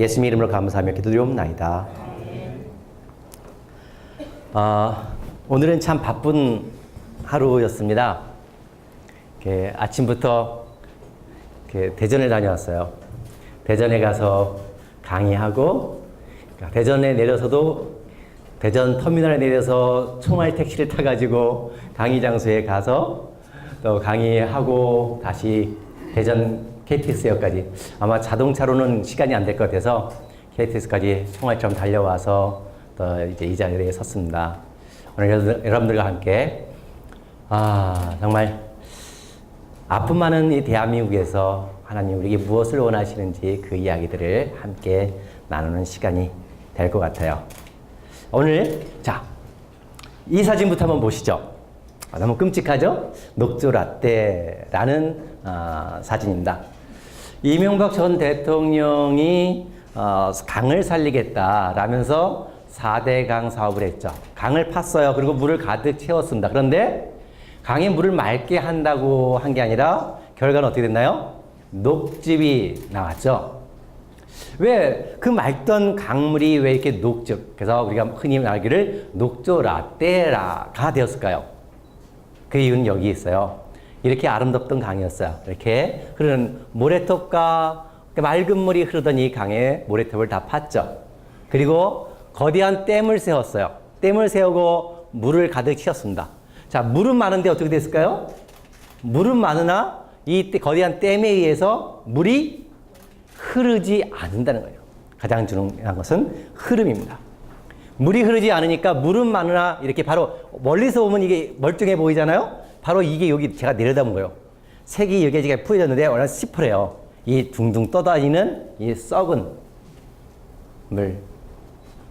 예수님 이름으로 감사하며 기도드리옵나이다. 오늘은 참 바쁜 하루였습니다. 아침부터 대전에 다녀왔어요. 대전에 가서 강의하고, 대전에 내려서도 대전 터미널에 내려서 총알 택시를 타가지고 강의 장소에 가서 또 강의하고 다시 대전 KTX역까지, 아마 자동차로는 시간이 안 될 것 같아서 KTX까지 총알처럼 달려와서 또 이제 이 자리에 섰습니다. 오늘 여러분들과 함께 정말 아픔 많은 이 대한민국에서 하나님 우리에게 무엇을 원하시는지 그 이야기들을 함께 나누는 시간이 될 것 같아요. 오늘 이 사진부터 한번 보시죠. 너무 끔찍하죠? 녹조라떼라는 사진입니다. 이명박 전 대통령이 강을 살리겠다라면서 4대 강 사업을 했죠. 강을 팠어요. 그리고 물을 가득 채웠습니다. 그런데 강에 물을 맑게 한다고 한 게 아니라 결과는 어떻게 됐나요? 녹즙이 나왔죠. 왜 그 맑던 강물이 왜 이렇게 녹즙, 그래서 우리가 흔히 말하기를 녹조라떼가 되었을까요? 그 이유는 여기 있어요. 이렇게 아름답던 강이었어요. 이렇게 흐르는 모래톱과 맑은 물이 흐르던 이 강에 모래톱을 다 팠죠. 그리고 거대한 댐을 세웠어요. 댐을 세우고 물을 가득 채웠습니다. 자, 물은 많은데 어떻게 됐을까요? 물은 많으나 이 거대한 댐에 의해서 물이 흐르지 않는다는 거예요. 가장 중요한 것은 흐름입니다. 물이 흐르지 않으니까 물은 많으나 이렇게 바로 멀리서 보면 이게 멀쩡해 보이잖아요? 바로 이게 여기 제가 내려다본 거예요. 색이 여기 지금 푸여졌는데 워낙 시퍼래요. 이 둥둥 떠다니는 이 썩은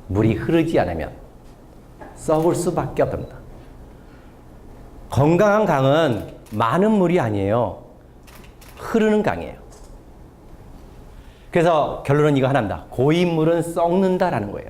물이 흐르지 않으면 썩을 수밖에 없답니다. 건강한 강은 많은 물이 아니에요. 흐르는 강이에요. 그래서 결론은 이거 하나입니다. 고인 물은 썩는다라는 거예요.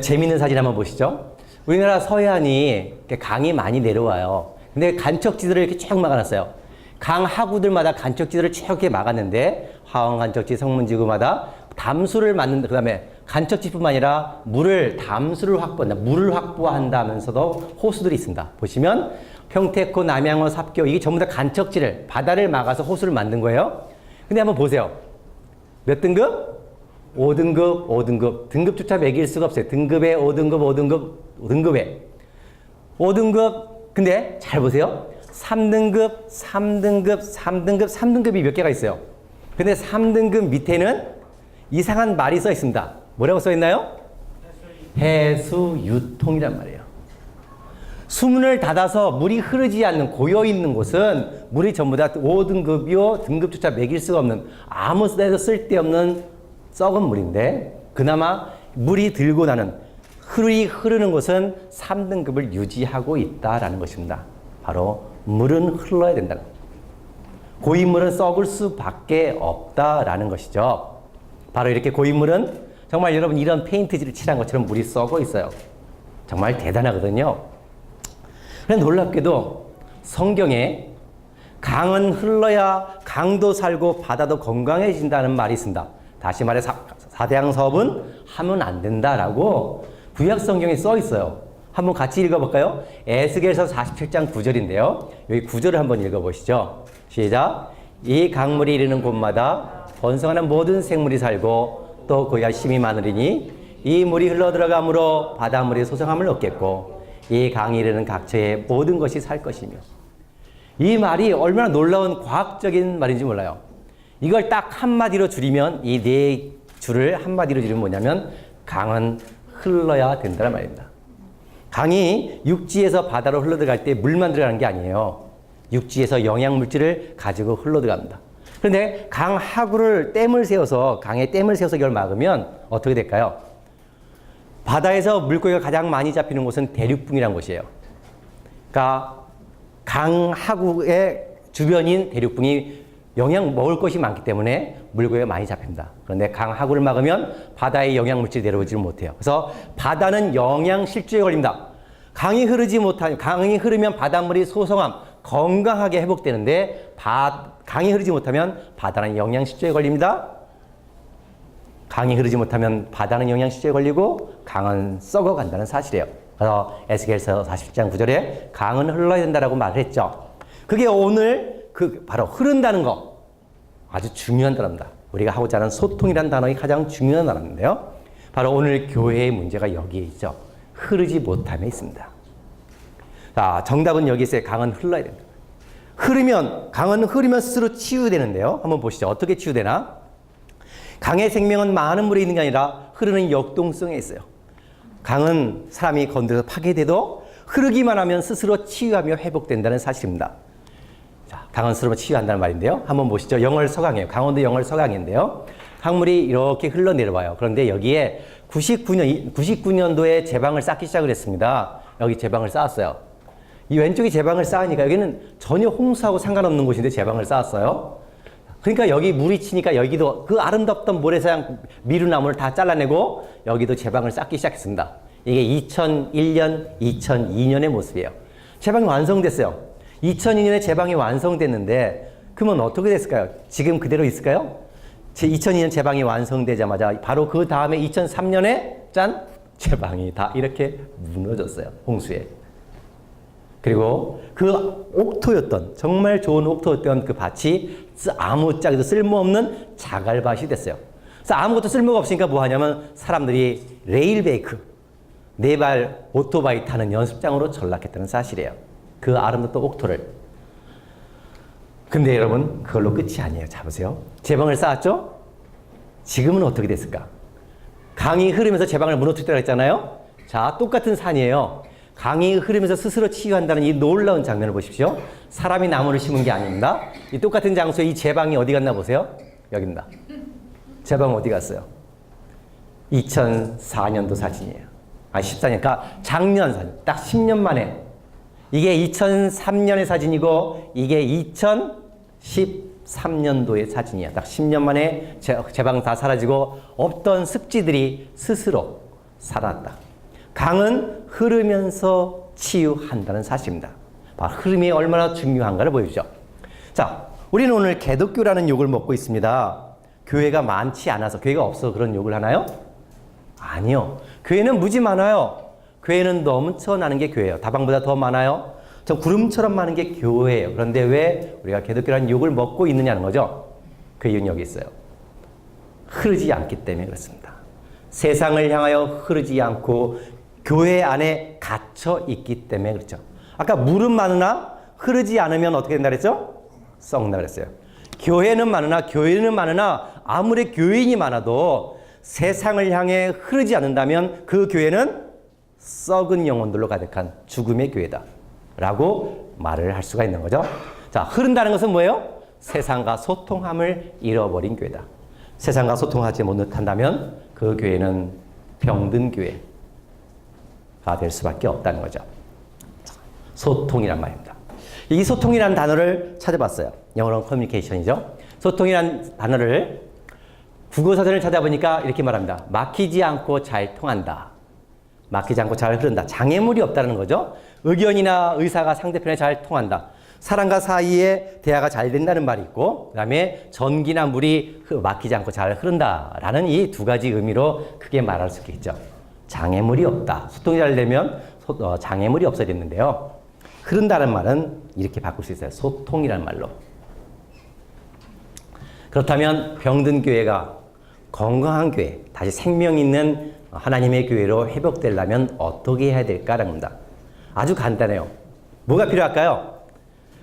재미있는 사진 한번 보시죠. 우리나라 서해안이 강이 많이 내려와요. 근데 간척지들을 이렇게 쭉 막아놨어요. 강 하구들마다 간척지들을 쭉 이렇게 막았는데 화원 간척지, 성문지구마다 담수를 그 다음에 간척지뿐만 아니라 담수를 확보한다. 물을 확보한다면서도 호수들이 있습니다. 보시면 평택호, 남양호, 삽교 이게 전부 다 간척지를 바다를 막아서 호수를 만든 거예요. 근데 한번 보세요. 몇 등급? 5등급, 5등급. 등급조차 매길 수가 없어요. 등급에 5등급, 5등급, 5등급에. 5등급, 근데 잘 보세요. 3등급, 3등급, 3등급, 3등급이 몇 개가 있어요. 근데 3등급 밑에는 이상한 말이 써 있습니다. 뭐라고 써 있나요? 해수유통이란 말이에요. 수문을 닫아서 물이 흐르지 않는 고여있는 곳은 물이 전부 다 5등급이요. 등급조차 매길 수가 없는 아무 데도 쓸데없는 썩은 물인데 그나마 물이 들고 나는 흐르는 곳은 3등급을 유지하고 있다라는 것입니다. 바로 물은 흘러야 된다는 거예요. 고인물은 썩을 수밖에 없다라는 것이죠. 바로 이렇게 고인물은 정말 여러분 이런 페인트질을 칠한 것처럼 물이 썩어 있어요. 정말 대단하거든요. 그런데 놀랍게도 성경에 강은 흘러야 강도 살고 바다도 건강해진다는 말이 있습니다. 다시 말해 4대강 사업은 하면 안 된다라고 구약 성경에 써 있어요. 한번 같이 읽어볼까요? 에스겔서 47장 9절인데요. 여기 9절을 한번 읽어보시죠. 시작. 이 강물이 이르는 곳마다 번성하는 모든 생물이 살고 또 거기가 힘이 많으리니 이 물이 흘러들어가므로 바닷물이 소성함을 얻겠고 이 강이 이르는 각처에 모든 것이 살 것이며. 이 말이 얼마나 놀라운 과학적인 말인지 몰라요. 이걸 딱 한마디로 줄이면 이 네 줄을 한마디로 줄이면 뭐냐면 강은 흘러야 된다는 말입니다. 강이 육지에서 바다로 흘러들어갈 때 물만 들어가는 게 아니에요. 육지에서 영양물질을 가지고 흘러들어갑니다. 그런데 강 하구를 댐을 세워서 강에 댐을 세워서 이걸 막으면 어떻게 될까요? 바다에서 물고기가 가장 많이 잡히는 곳은 대륙붕이라는 곳이에요. 그러니까 강 하구의 주변인 대륙붕이 먹을 것이 많기 때문에 물고기가 많이 잡힙니다. 그런데 강 하구를 막으면 바다에 영양물질이 내려오지를 못해요. 그래서 바다는 영양실조에 걸립니다. 강이 흐르면 바닷물이 소성함, 건강하게 회복되는데 강이 흐르지 못하면 바다는 영양실조에 걸립니다. 강이 흐르지 못하면 바다는 영양실조에 걸리고 강은 썩어간다는 사실이에요. 그래서 에스겔서 47장 9절에 강은 흘러야 된다라고 말을 했죠. 그게 오늘 바로 흐른다는 거 아주 중요한 단어입니다. 우리가 하고자 하는 소통이라는 단어가 가장 중요한 단어인데요. 바로 오늘 교회의 문제가 여기에 있죠. 흐르지 못함에 있습니다. 자, 정답은 여기 있어요. 강은 흘러야 된다. 강은 흐르면 스스로 치유되는데요. 한번 보시죠. 어떻게 치유되나? 강의 생명은 많은 물에 있는 게 아니라 흐르는 역동성에 있어요. 강은 사람이 건드려서 파괴돼도 흐르기만 하면 스스로 치유하며 회복된다는 사실입니다. 자, 강은 스스로 치유한다는 말인데요. 한번 보시죠. 영월 서강이에요. 강원도 영월 서강인데요. 강물이 이렇게 흘러내려와요. 그런데 여기에 99년도에 제방을 쌓기 시작을 했습니다. 여기 제방을 쌓았어요. 이 왼쪽이 제방을 쌓으니까 여기는 전혀 홍수하고 상관없는 곳인데 제방을 쌓았어요. 그러니까 여기 물이 치니까 여기도 그 아름답던 모래사장 미루나무를 다 잘라내고 여기도 제방을 쌓기 시작했습니다. 이게 2001년, 2002년의 모습이에요. 제방이 완성됐어요. 2002년에 제방이 완성됐는데 그러면 어떻게 됐을까요? 지금 그대로 있을까요? 2002년 제방이 완성되자마자 바로 그 다음에 2003년에 짠! 제방이 다 이렇게 무너졌어요. 홍수에. 그리고 그 옥토였던 정말 좋은 옥토였던 그 밭이 아무짝에도 쓸모없는 자갈밭이 됐어요. 그래서 아무것도 쓸모가 없으니까 뭐 하냐면 사람들이 레일베이크, 네발 오토바이 타는 연습장으로 전락했다는 사실이에요. 그 아름답던 옥토를. 근데 여러분 그걸로 끝이 아니에요. 자 보세요. 제방을 쌓았죠? 지금은 어떻게 됐을까? 강이 흐르면서 제방을 무너뜨렸다고 했잖아요. 자, 똑같은 산이에요. 강이 흐르면서 스스로 치유한다는 이 놀라운 장면을 보십시오. 사람이 나무를 심은 게 아닙니다. 이 똑같은 장소에 이 제방이 어디 갔나 보세요. 여기입니다. 제방 어디 갔어요? 2004년도 사진이에요. 14년. 그러니까 작년 사진. 딱 10년 만에. 이게 2003년의 사진이고 이게 2013년도의 사진이야. 딱 10년 만에 제방 다 사라지고 없던 습지들이 스스로 살아났다. 강은 흐르면서 치유한다는 사실입니다. 바로 흐름이 얼마나 중요한가를 보여주죠. 자, 우리는 오늘 개독교라는 욕을 먹고 있습니다. 교회가 많지 않아서, 교회가 없어서 그런 욕을 하나요? 아니요. 교회는 무지 많아요. 교회는 넘쳐나는 게 교회예요. 다방보다 더 많아요. 저 구름처럼 많은 게 교회예요. 그런데 왜 우리가 개독교라는 욕을 먹고 있느냐는 거죠. 그 이유는 여기 있어요. 흐르지 않기 때문에 그렇습니다. 세상을 향하여 흐르지 않고 교회 안에 갇혀 있기 때문에 그렇죠. 아까 물은 많으나 흐르지 않으면 어떻게 된다 그랬죠? 썩는다 그랬어요. 교회는 많으나 아무리 교인이 많아도 세상을 향해 흐르지 않는다면 그 교회는 썩은 영혼들로 가득한 죽음의 교회다 라고 말을 할 수가 있는 거죠. 자, 흐른다는 것은 뭐예요? 세상과 소통함을 잃어버린 교회다. 세상과 소통하지 못한다면 그 교회는 병든 교회가 될 수밖에 없다는 거죠. 소통이란 말입니다. 이 소통이라는 단어를 찾아봤어요. 영어로는 커뮤니케이션이죠. 소통이라는 단어를 국어사전을 찾아보니까 이렇게 말합니다. 막히지 않고 잘 통한다. 막히지 않고 잘 흐른다. 장애물이 없다는 거죠. 의견이나 의사가 상대편에 잘 통한다. 사람과 사이에 대화가 잘 된다는 말이 있고, 그 다음에 전기나 물이 막히지 않고 잘 흐른다라는 이 두 가지 의미로 크게 말할 수 있겠죠. 장애물이 없다. 소통이 잘 되면 장애물이 없어야 되는데요. 흐른다는 말은 이렇게 바꿀 수 있어요. 소통이라는 말로. 그렇다면 병든 교회가 건강한 교회, 다시 생명 있는 하나님의 교회로 회복되려면 어떻게 해야 될까라는 겁니다. 아주 간단해요. 뭐가 필요할까요?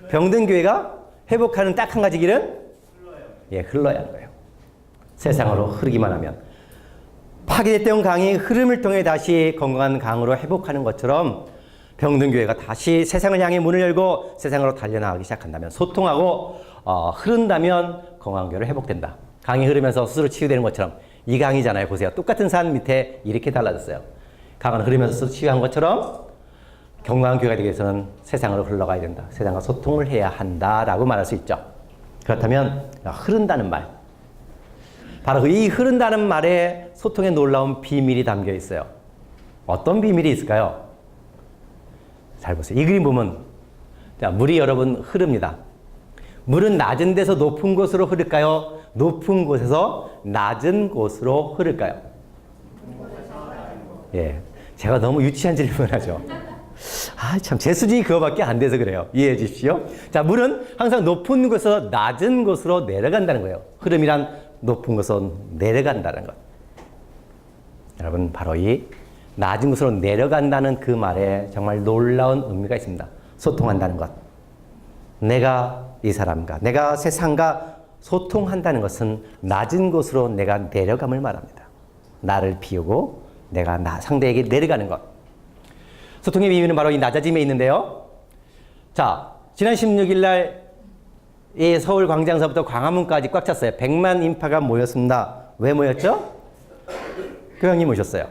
병든 교회가 회복하는 딱 한 가지 길은? 흘러야 하는 거예요. 세상으로 흐르기만 하면. 파괴됐던 강이 흐름을 통해 다시 건강한 강으로 회복하는 것처럼 병든 교회가 다시 세상을 향해 문을 열고 세상으로 달려나가기 시작한다면, 소통하고 흐른다면 건강한 교회로 회복된다. 강이 흐르면서 스스로 치유되는 것처럼. 이 강이잖아요. 보세요. 똑같은 산 밑에 이렇게 달라졌어요. 강은 흐르면서 스스로 치유한 것처럼 건강한 교회가 되기 위해서는 세상으로 흘러가야 된다. 세상과 소통을 해야 한다라고 말할 수 있죠. 그렇다면 흐른다는 말, 바로 이 흐른다는 말에 소통에 놀라운 비밀이 담겨 있어요. 어떤 비밀이 있을까요? 잘 보세요. 이 그림 보면, 자, 물이 여러분 흐릅니다. 물은 낮은 데서 높은 곳으로 흐를까요? 높은 곳에서 낮은 곳으로 흐를까요? 예, 제가 너무 유치한 질문을 하죠. 참, 제 수준이 그거밖에 안 돼서 그래요. 이해해 주십시오. 자, 물은 항상 높은 곳에서 낮은 곳으로 내려간다는 거예요. 흐름이란 높은 곳으로 내려간다는 것. 여러분, 바로 이 낮은 곳으로 내려간다는 그 말에 정말 놀라운 의미가 있습니다. 소통한다는 것. 내가 이 사람과, 내가 세상과 소통한다는 것은 낮은 곳으로 내가 내려감을 말합니다. 나를 비우고 내가 상대에게 내려가는 것. 소통의 비밀은 바로 이 낮아짐에 있는데요. 자, 지난 16일 날 이 서울 광장서부터 광화문까지 꽉 찼어요. 100만 인파가 모였습니다. 왜 모였죠? 교황님 오셨어요.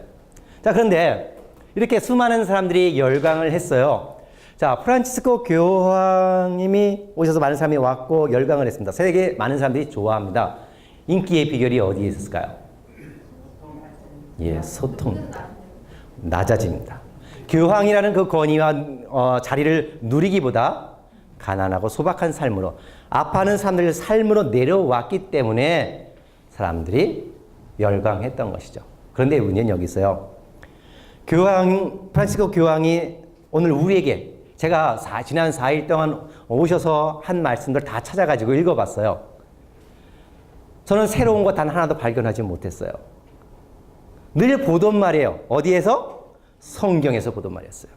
자, 그런데 이렇게 수많은 사람들이 열광을 했어요. 자, 프란치스코 교황님이 오셔서 많은 사람이 왔고 열광을 했습니다. 세계 많은 사람들이 좋아합니다. 인기의 비결이 어디에 있었을까요? 예, 소통입니다. 낮아집니다. 교황이라는 그 권위와 자리를 누리기보다 가난하고 소박한 삶으로, 아파하는 사람들의 삶으로 내려왔기 때문에 사람들이 열광했던 것이죠. 그런데 문제는 여기 있어요. 프란치스코 교황이 오늘 우리에게, 제가 지난 4일 동안 오셔서 한 말씀들 다 찾아가지고 읽어봤어요. 저는 새로운 것 단 하나도 발견하지 못했어요. 늘 보던 말이에요. 어디에서? 성경에서 보던 말이었어요.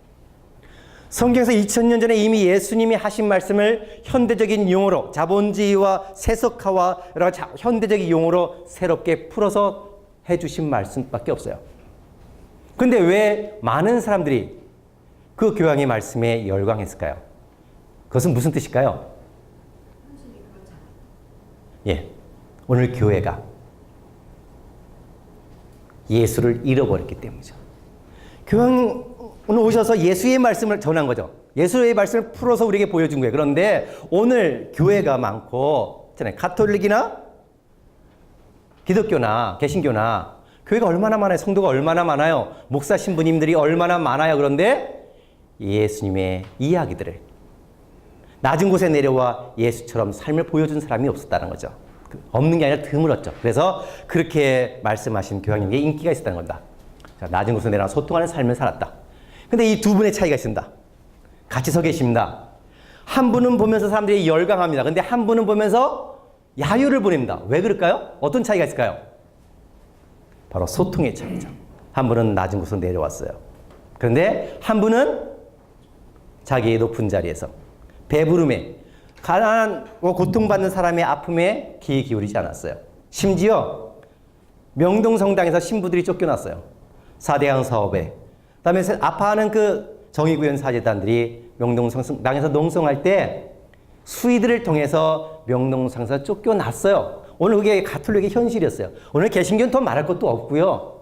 성경에서 2000년 전에 이미 예수님이 하신 말씀을 현대적인 용어로, 자본주의와 세속화와 여러 가지 현대적인 용어로 새롭게 풀어서 해주신 말씀밖에 없어요. 근데 왜 많은 사람들이 그 교황의 말씀에 열광했을까요? 그것은 무슨 뜻일까요? 예, 오늘 교회가 예수를 잃어버렸기 때문이죠. 교황 오늘 오셔서 예수의 말씀을 전한 거죠. 예수의 말씀을 풀어서 우리에게 보여준 거예요. 그런데 오늘 교회가 많고, 가톨릭이나 기독교나 개신교나 교회가 얼마나 많아요? 성도가 얼마나 많아요? 목사 신부님들이 얼마나 많아요? 그런데 예수님의 이야기들을 낮은 곳에 내려와 예수처럼 삶을 보여준 사람이 없었다는 거죠. 없는 게 아니라 드물었죠. 그래서 그렇게 말씀하신 교황님에게 인기가 있었다는 겁니다. 자, 낮은 곳에 내려와 소통하는 삶을 살았다. 근데 이 두 분의 차이가 있습니다. 같이 서 계십니다. 한 분은 보면서 사람들이 열광합니다. 근데 한 분은 보면서 야유를 보냅니다. 왜 그럴까요? 어떤 차이가 있을까요? 바로 소통의 차이죠. 한 분은 낮은 곳으로 내려왔어요. 그런데 한 분은 자기의 높은 자리에서 배부름에, 가난하고 고통받는 사람의 아픔에 귀 기울이지 않았어요. 심지어 명동성당에서 신부들이 쫓겨났어요. 4대강 사업에. 그다음에 아파하는 그 정의구현 사제단들이 명동성당에서 농성할 때 수의들을 통해서 명동성에서 쫓겨났어요. 오늘 그게 가톨릭의 현실이었어요. 오늘 개신교는 더 말할 것도 없고요.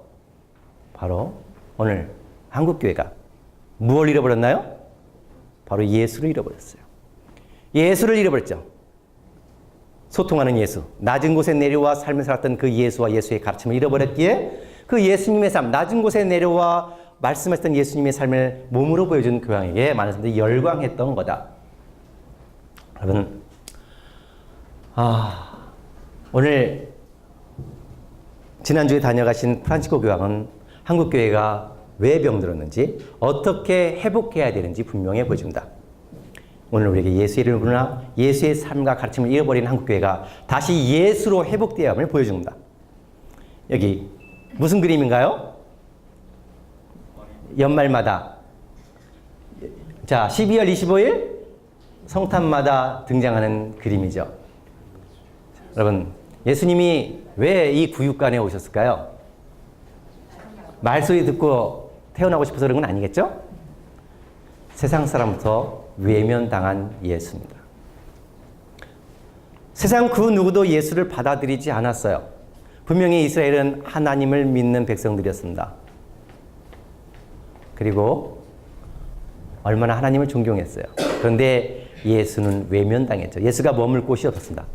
바로 오늘 한국교회가 무엇을 잃어버렸나요? 바로 예수를 잃어버렸어요. 예수를 잃어버렸죠. 소통하는 예수, 낮은 곳에 내려와 삶을 살았던 그 예수와 예수의 가르침을 잃어버렸기에 그 예수님의 삶, 낮은 곳에 내려와 말씀하셨던 예수님의 삶을 몸으로 보여준 교황에게 많은 사람들이 열광했던 거다. 여러분, 오늘 지난주에 다녀가신 프란치스코 교황은 한국교회가 왜 병들었는지, 어떻게 회복해야 되는지 분명히 보여줍니다. 오늘 우리에게 예수의 이름을 부르나 예수의 삶과 가르침을 잃어버린 한국교회가 다시 예수로 회복되어야 함을 보여줍니다. 여기 무슨 그림인가요? 연말마다, 자, 12월 25일 성탄마다 등장하는 그림이죠. 여러분, 예수님이 왜 이 구육관에 오셨을까요? 말소리 듣고 태어나고 싶어서 그런 건 아니겠죠? 세상 사람부터 외면당한 예수입니다. 세상 그 누구도 예수를 받아들이지 않았어요. 분명히 이스라엘은 하나님을 믿는 백성들이었습니다. 그리고 얼마나 하나님을 존경했어요. 그런데 예수는 외면당했죠. 예수가 머물 곳이 없었습니다.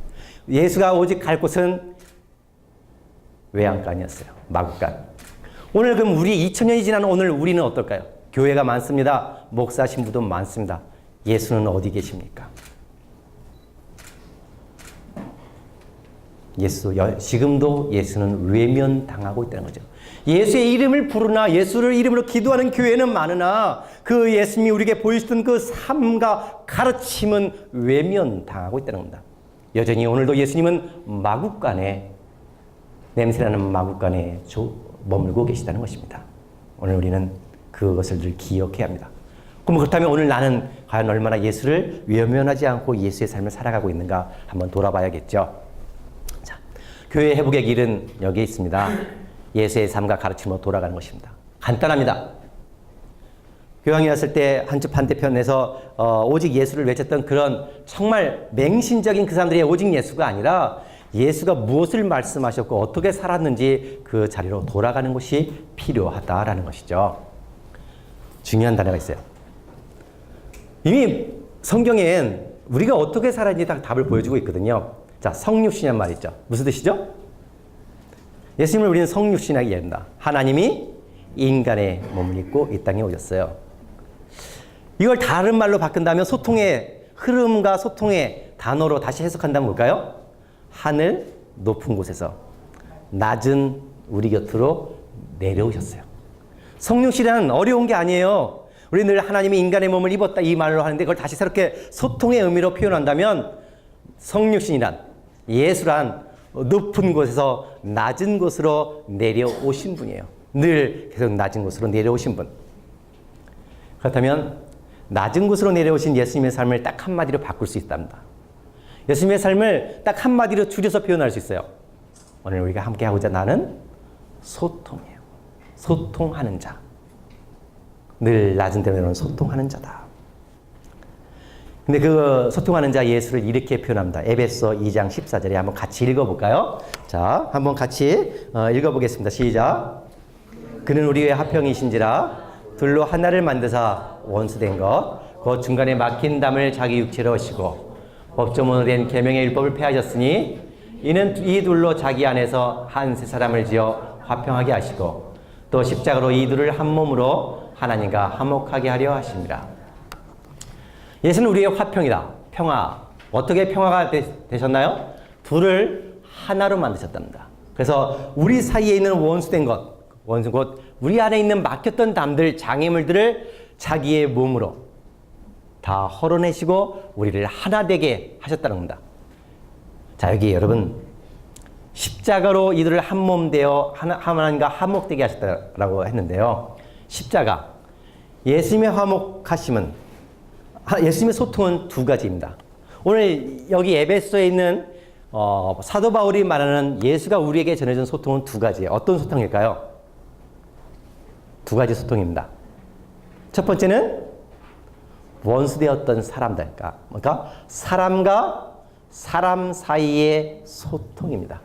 예수가 오직 갈 곳은 외양간이었어요. 마구간. 오늘 그럼 우리 2000년이 지난 오늘 우리는 어떨까요? 교회가 많습니다. 목사 신부도 많습니다. 예수는 어디 계십니까? 지금도 예수는 외면당하고 있다는 거죠. 예수의 이름을 부르나 예수를 이름으로 기도하는 교회는 많으나 그 예수님이 우리에게 보여주던 그 삶과 가르침은 외면당하고 있다는 겁니다. 여전히 오늘도 예수님은 마국간에, 냄새나는 마국간에 머물고 계시다는 것입니다. 오늘 우리는 그것을 늘 기억해야 합니다. 그럼 그렇다면 오늘 나는 과연 얼마나 예수를 외면하지 않고 예수의 삶을 살아가고 있는가 한번 돌아봐야겠죠. 자, 교회 회복의 길은 여기에 있습니다. 예수의 삶과 가르침으로 돌아가는 것입니다. 간단합니다. 교황이 왔을 때 한쪽 반대편에서 오직 예수를 외쳤던 그런 정말 맹신적인 그 사람들의 오직 예수가 아니라 예수가 무엇을 말씀하셨고 어떻게 살았는지 그 자리로 돌아가는 것이 필요하다라는 것이죠. 중요한 단어가 있어요. 이미 성경엔 우리가 어떻게 살았는지 다 답을 보여주고 있거든요. 자, 성육신이란 말이 있죠. 무슨 뜻이죠? 예수님을 우리는 성육신이라고 이해합니다. 하나님이 인간의 몸을 입고 이 땅에 오셨어요. 이걸 다른 말로 바꾼다면 소통의 흐름과 소통의 단어로 다시 해석한다면 뭘까요? 하늘 높은 곳에서 낮은 우리 곁으로 내려오셨어요. 성육신은 어려운 게 아니에요. 우리 늘 하나님이 인간의 몸을 입었다 이 말로 하는데 그걸 다시 새롭게 소통의 의미로 표현한다면 성육신이란, 예수란 높은 곳에서 낮은 곳으로 내려오신 분이에요. 늘 계속 낮은 곳으로 내려오신 분. 그렇다면 낮은 곳으로 내려오신 예수님의 삶을 딱 한마디로 바꿀 수 있답니다. 예수님의 삶을 딱 한마디로 줄여서 표현할 수 있어요. 오늘 우리가 함께 하고자 나는 소통이에요. 소통하는 자. 늘 낮은 데로 내려오는 소통하는 자다. 근데 그 소통하는 자 예수를 이렇게 표현합니다. 에베소 2장 14절에 한번 같이 읽어볼까요? 자, 한번 같이 읽어보겠습니다. 시작. 그는 우리의 화평이신지라 둘로 하나를 만드사 원수된 것 곧 중간에 막힌 담을 자기 육체로 하시고 법조문으로 된 계명의 율법을 폐하셨으니 이는 이 둘로 자기 안에서 한 세 사람을 지어 화평하게 하시고 또 십자가로 이 둘을 한 몸으로 하나님과 화목하게 하려 하십니다. 예수는 우리의 화평이다. 평화. 어떻게 평화가 되셨나요? 둘을 하나로 만드셨답니다. 그래서 우리 사이에 있는 원수된 것, 원수 곧 우리 안에 있는 막혔던 담들, 장애물들을 자기의 몸으로 다 헐어내시고 우리를 하나 되게 하셨다는 겁니다. 자, 여기 여러분 십자가로 이들을 한 몸 되어 하나님과 화목되게 하셨다라고 했는데요. 십자가, 예수님의 화목하심은, 예수님의 소통은 두 가지입니다. 오늘 여기 에베소에 있는 사도 바울이 말하는 예수가 우리에게 전해준 소통은 두 가지예요. 어떤 소통일까요? 두 가지 소통입니다. 첫 번째는 원수되었던 사람들, 그러니까 사람과 사람 사이의 소통입니다.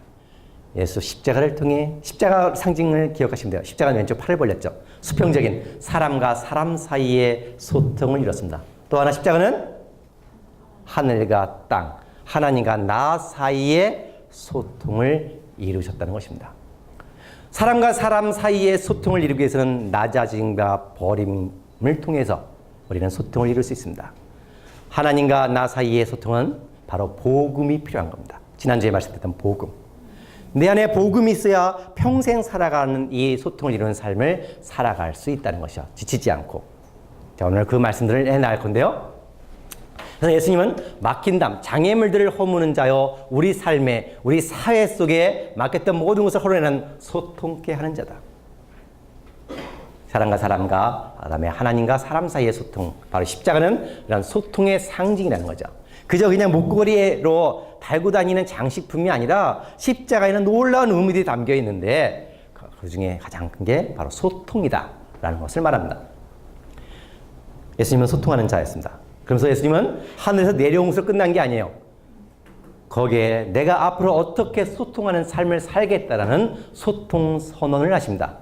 예수 십자가를 통해, 십자가 상징을 기억하시면 돼요. 십자가는 왼쪽 팔을 벌렸죠. 수평적인 사람과 사람 사이의 소통을 이뤘습니다. 또 하나 십자가는 하늘과 땅, 하나님과 나 사이의 소통을 이루셨다는 것입니다. 사람과 사람 사이의 소통을 이루기 위해서는 낮아짐과 버림을 통해서 우리는 소통을 이룰 수 있습니다. 하나님과 나 사이의 소통은 바로 복음이 필요한 겁니다. 지난주에 말씀드렸던 복음. 내 안에 복음이 있어야 평생 살아가는 이 소통을 이루는 삶을 살아갈 수 있다는 것이죠. 지치지 않고. 자, 오늘 그 말씀들을 해나갈 건데요. 그래서 예수님은 막힌 담, 장애물들을 허무는 자요, 우리 삶에, 우리 사회 속에 막혔던 모든 것을 헐어내는 소통케 하는 자다. 사람과 사람과 그다음에 하나님과 사람 사이의 소통, 바로 십자가는 이런 소통의 상징이라는 거죠. 그저 그냥 목걸이로 달고 다니는 장식품이 아니라 십자가에는 놀라운 의미들이 담겨 있는데 그 중에 가장 큰 게 바로 소통이다라는 것을 말합니다. 예수님은 소통하는 자였습니다. 그러면서 예수님은 하늘에서 내려온 것으로 끝난 게 아니에요. 거기에 내가 앞으로 어떻게 소통하는 삶을 살겠다라는 소통 선언을 하십니다.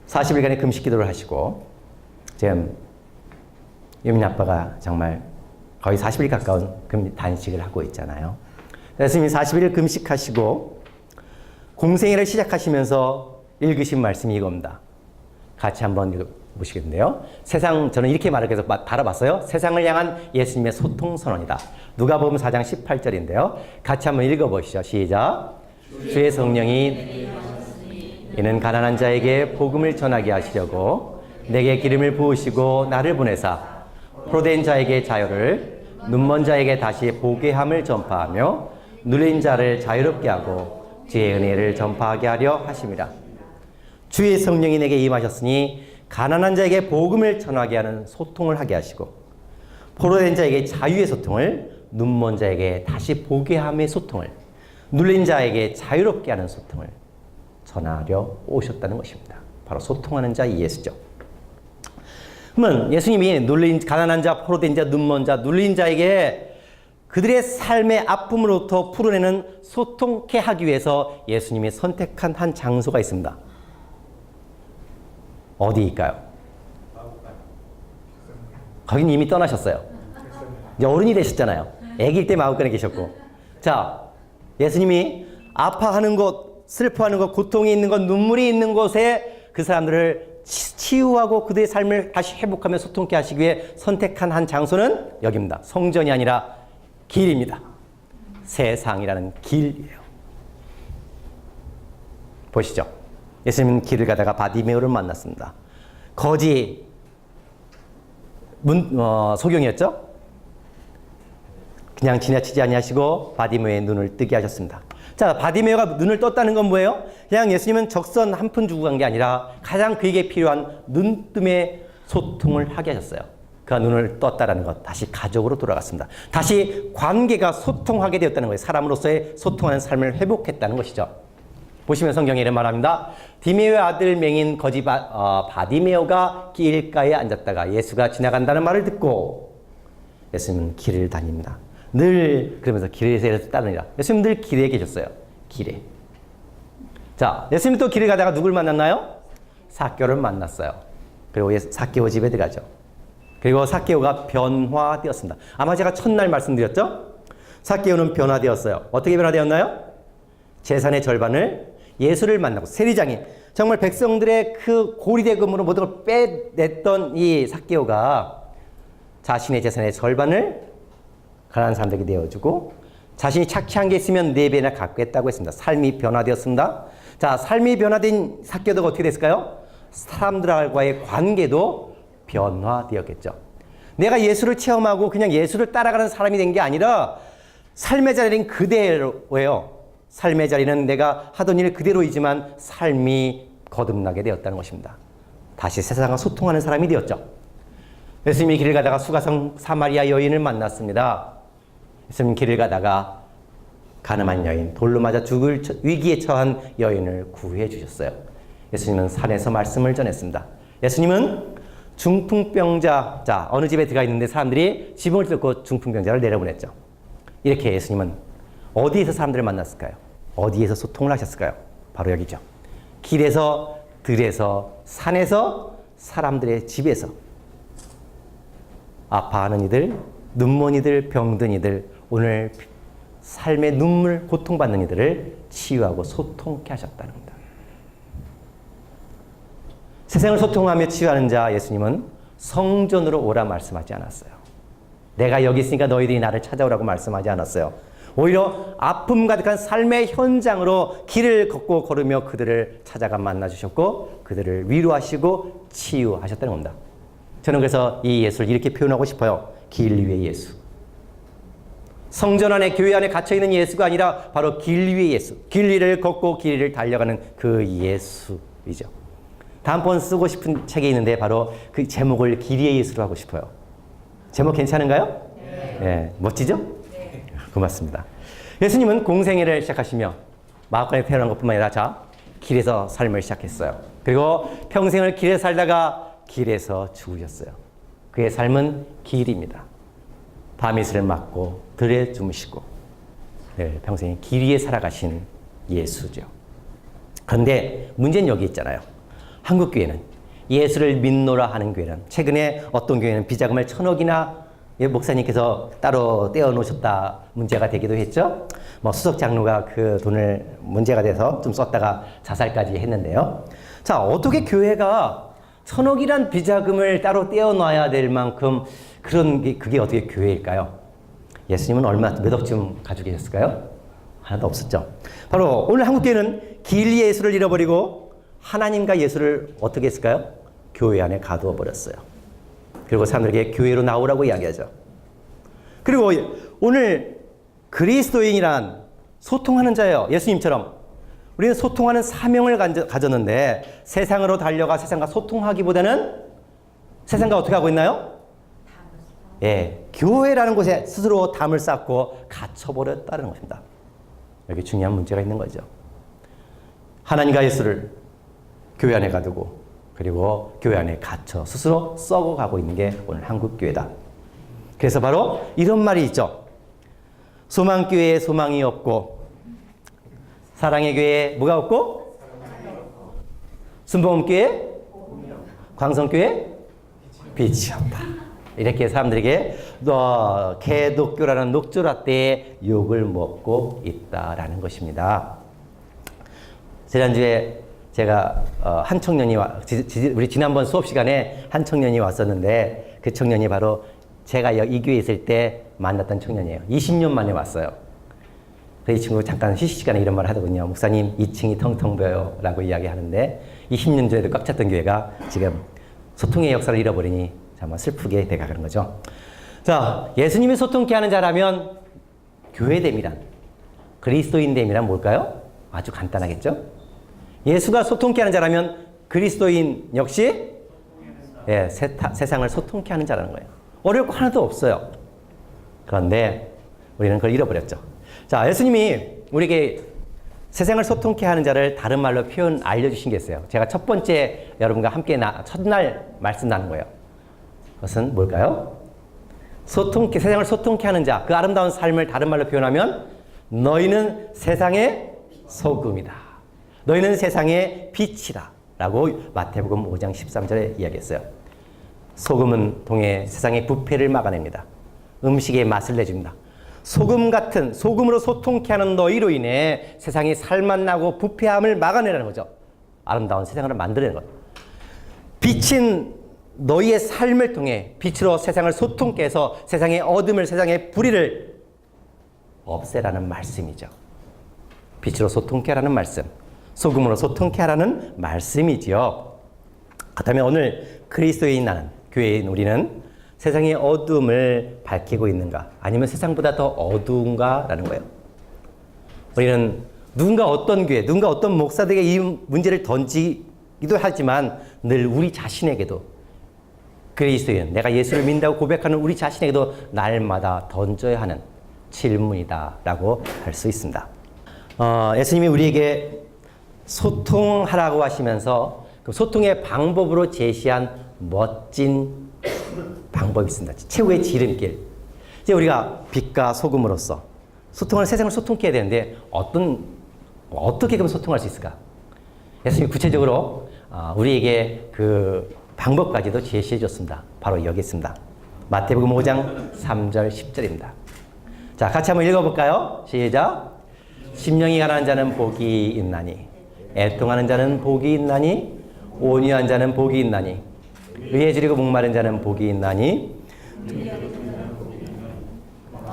40일간의 금식 기도를 하시고, 지금 유민 아빠가 정말 거의 40일 가까운 단식을 하고 있잖아요. 예수님이 40일 금식하시고 공생애를 시작하시면서 읽으신 말씀이 이겁니다. 같이 한번 보시겠는데요. 저는 이렇게 말해서 달아봤어요. 세상을 향한 예수님의 소통 선언이다. 누가복음 4장 18절인데요. 같이 한번 읽어보시죠. 시작. 주의 성령이 이는 가난한 자에게 복음을 전하게 하시려고 내게 기름을 부으시고 나를 보내사 포로된 자에게 자유를, 눈먼 자에게 다시 보게 함을 전파하며 눌린 자를 자유롭게 하고 주의 은혜를 전파하게 하려 하심이라. 주의 성령이 내게 임하셨으니 가난한 자에게 복음을 전하게 하는 소통을 하게 하시고 포로된 자에게 자유의 소통을, 눈먼 자에게 다시 보게 함의 소통을, 눌린 자에게 자유롭게 하는 소통을 전하려 오셨다는 것입니다. 바로 소통하는 자 예수죠. 그러면 예수님이 가난한 자, 포로된 자, 눈먼 자, 눌린 자에게 그들의 삶의 아픔으로부터 풀어내는 소통케 하기 위해서 예수님이 선택한 한 장소가 있습니다. 어디일까요? 거긴 이미 떠나셨어요. 이제 어른이 되셨잖아요. 아기일 때 마구간에 계셨고. 자, 예수님이 아파하는 곳, 슬퍼하는 곳, 고통이 있는 곳, 눈물이 있는 곳에 그 사람들을 치유하고 그들의 삶을 다시 회복하며 소통케 하시기 위해 선택한 한 장소는 여기입니다. 성전이 아니라 길입니다. 세상이라는 길이에요. 보시죠. 예수님은 길을 가다가 바디메오를 만났습니다. 거지 소경이었죠? 그냥 지나치지 아니하시고 바디메오의 눈을 뜨게 하셨습니다. 자, 바디메오가 눈을 떴다는 건 뭐예요? 그냥 예수님은 적선 한 푼 주고 간 게 아니라 가장 그에게 필요한 눈뜸의 소통을 하게 하셨어요. 그가 눈을 떴다라는 것, 다시 가족으로 돌아갔습니다. 다시 관계가 소통하게 되었다는 거예요. 사람으로서의 소통하는 삶을 회복했다는 것이죠. 보시면 성경에 이런 말합니다. 디메오의 아들 맹인 거지 바디메오가 길가에 앉았다가 예수가 지나간다는 말을 듣고 예수님은 길을 다닙니다. 늘 그러면서 길에서 따르니라. 예수님 늘 길에 계셨어요. 길에. 자, 예수님 또 길을 가다가 누굴 만났나요? 삭개오를 만났어요. 그리고 삭개오 집에 들어가죠. 그리고 삭개오가 변화되었습니다. 아마 제가 첫날 말씀드렸죠? 삭개오는 변화되었어요. 어떻게 변화되었나요? 재산의 절반을 예수를 만나고 세리장인, 정말 백성들의 그 고리대금으로 모든 걸 빼냈던 이 삭개오가 자신의 재산의 절반을 가난한 사람들에게 내어주고 자신이 착취한 게 있으면 4배나 갚겠다고 했습니다. 삶이 변화되었습니다. 자, 삶이 변화된 삭개오가 어떻게 됐을까요? 사람들과의 관계도 변화되었겠죠. 내가 예수를 체험하고 그냥 예수를 따라가는 사람이 된 게 아니라 삶의 자리는 그대로예요. 삶의 자리는 내가 하던 일 그대로이지만 삶이 거듭나게 되었다는 것입니다. 다시 세상과 소통하는 사람이 되었죠. 예수님이 길을 가다가 수가성 사마리아 여인을 만났습니다. 예수님 길을 가다가 가늠한 여인, 돌로 맞아 죽을 위기에 처한 여인을 구해 주셨어요. 예수님은 산에서 말씀을 전했습니다. 예수님은 중풍병자, 자, 어느 집에 들어가 있는데 사람들이 지붕을 뚫고 중풍병자를 내려보냈죠. 이렇게 예수님은 어디에서 사람들을 만났을까요? 어디에서 소통을 하셨을까요? 바로 여기죠. 길에서, 들에서, 산에서, 사람들의 집에서. 아파하는 이들, 눈먼 이들, 병든 이들, 오늘 삶의 눈물, 고통받는 이들을 치유하고 소통케 하셨다는 겁니다. 세상을 소통하며 치유하는 자 예수님은 성전으로 오라 말씀하지 않았어요. 내가 여기 있으니까 너희들이 나를 찾아오라고 말씀하지 않았어요. 오히려 아픔 가득한 삶의 현장으로 길을 걷고 걸으며 그들을 찾아가 만나주셨고 그들을 위로하시고 치유하셨다는 겁니다. 저는 그래서 이 예수를 이렇게 표현하고 싶어요. 길 위의 예수. 성전 안에, 교회 안에 갇혀있는 예수가 아니라 바로 길 위의 예수. 길 위를 걷고 길 위를 달려가는 그 예수이죠. 다음번 쓰고 싶은 책이 있는데 바로 그 제목을 길 위의 예수로 하고 싶어요. 제목 괜찮은가요? 네. 멋지죠? 네. 고맙습니다. 예수님은 공생애를 시작하시며 마음까지 태어난 것뿐만 아니라 자, 길에서 삶을 시작했어요. 그리고 평생을 길에 살다가 길에서 죽으셨어요. 그의 삶은 길입니다. 밤이슬을 맞고 들에 주무시고 늘 평생 길 위에 살아가신 예수죠. 그런데 문제는 여기 있잖아요. 한국 교회는 예수를 믿노라 하는 교회는 최근에 어떤 교회는 비자금을 1,000억이나 목사님께서 따로 떼어놓으셨다 문제가 되기도 했죠. 뭐 수석 장로가 그 돈을 문제가 돼서 좀 썼다가 자살까지 했는데요. 자, 어떻게 교회가 천억이란 비자금을 따로 떼어놔야 될 만큼 그게 어떻게 교회일까요? 예수님은 몇 억쯤 가지고 계셨을까요? 하나도 없었죠. 바로 오늘 한국교회는 길 예수를 잃어버리고 하나님과 예수를 어떻게 했을까요? 교회 안에 가두어 버렸어요. 그리고 사람들에게 교회로 나오라고 이야기하죠. 그리고 오늘 그리스도인이란 소통하는 자예요. 예수님처럼. 우리는 소통하는 사명을 가졌는데 세상으로 달려가 세상과 소통하기보다는 세상과 어떻게 하고 있나요? 예, 교회라는 곳에 스스로 담을 쌓고 갇혀버렸다는 것입니다. 여기 중요한 문제가 있는 거죠. 하나님과 예수를 교회 안에 가두고 그리고 교회 안에 갇혀 스스로 썩어가고 있는 게 오늘 한국교회다. 그래서 바로 이런 말이 있죠. 소망교회에 소망이 없고 사랑의 교회에 뭐가 없고? 순복음교회, 광성교회 빛이 없다. 이렇게 사람들에게 개독교라는 녹조라떼에 욕을 먹고 있다라는 것입니다. 지난주에 제가 한 청년이 우리 지난번 수업 시간에 한 청년이 왔었는데 그 청년이 바로 제가 이 교회에 있을 때 만났던 청년이에요. 20년 만에 왔어요. 그래서 이 친구가 잠깐 휴식 시간에 이런 말을 하더군요. 목사님 2층이 텅텅 비어요 라고 이야기하는데 20년 전에도 꽉 찼던 교회가 지금 소통의 역사를 잃어버리니 정말 슬프게 돼가는 거죠. 자, 예수님이 소통케 하는 자라면 교회됨이란, 그리스도인됨이란 뭘까요? 아주 간단하겠죠? 예수가 소통케 하는 자라면 그리스도인 역시 예, 세상을 소통케 하는 자라는 거예요. 어려울 거 하나도 없어요. 그런데 우리는 그걸 잃어버렸죠. 자, 예수님이 우리에게 세상을 소통케 하는 자를 다른 말로 알려주신 게 있어요. 제가 첫 번째 여러분과 함께 첫날 말씀 나눈 거예요. 그것은 뭘까요? 세상을 소통케 하는 자, 그 아름다운 삶을 다른 말로 표현하면 너희는 세상의 소금이다. 너희는 세상의 빛이다. 라고 마태복음 5장 13절에 이야기했어요. 소금은 통해 세상의 부패를 막아냅니다. 음식의 맛을 내줍니다. 소금으로 소통케 하는 너희로 인해 세상이 살맛나고 부패함을 막아내라는 거죠. 아름다운 세상을 만들어내는 것. 빛인 너희의 삶을 통해 빛으로 세상을 소통케 해서 세상의 어둠을, 세상의 불의를 없애라는 말씀이죠. 빛으로 소통케 하라는 말씀. 소금으로 소통케 하라는 말씀이지요. 그렇다면 오늘 그리스도인 나는, 교회인 우리는 세상의 어둠을 밝히고 있는가? 아니면 세상보다 더 어두운가? 라는 거예요. 우리는 누군가 어떤 교회, 누군가 어떤 목사들에게 이 문제를 던지기도 하지만 늘 우리 자신에게도 그리스도인, 내가 예수를 믿는다고 고백하는 우리 자신에게도 날마다 던져야 하는 질문이다 라고 할 수 있습니다. 예수님이 우리에게 소통하라고 하시면서 그 소통의 방법으로 제시한 멋진 방법이 있습니다. 최후의 지름길. 이제 우리가 빛과 소금으로서 세상을 소통케 해야 되는데 어떻게 그럼 소통할 수 있을까? 예수님이 구체적으로 우리에게 그 방법까지도 제시해 줬습니다. 바로 여기 있습니다. 마태복음 5장 3절 10절입니다. 자, 같이 한번 읽어볼까요? 시작. 심령이 가난한 자는 복이 있나니, 애통하는 자는 복이 있나니, 온유한 자는 복이 있나니, 의에 주리고 목마른 자는 복이 있나니,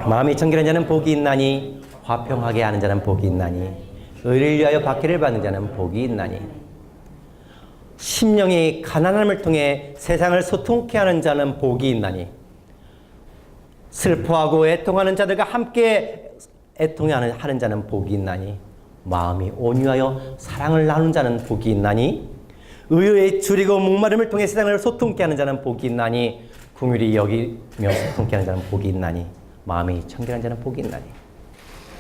마음이 청결한 자는 복이 있나니, 화평하게 하는 자는 복이 있나니, 의를 위하여 박해를 받는 자는 복이 있나니. 심령이 가난함을 통해 세상을 소통케 하는 자는 복이 있나니, 슬퍼하고 애통하는 자들과 함께 애통하는 자는 복이 있나니, 마음이 온유하여 사랑을 나누는 자는 복이 있나니, 의에 줄이고 목마름을 통해 세상을 소통케 하는 자는 복이 있나니, 긍휼히 여기며 소통케 하는 자는 복이 있나니, 마음이 청결한 자는 복이 있나니,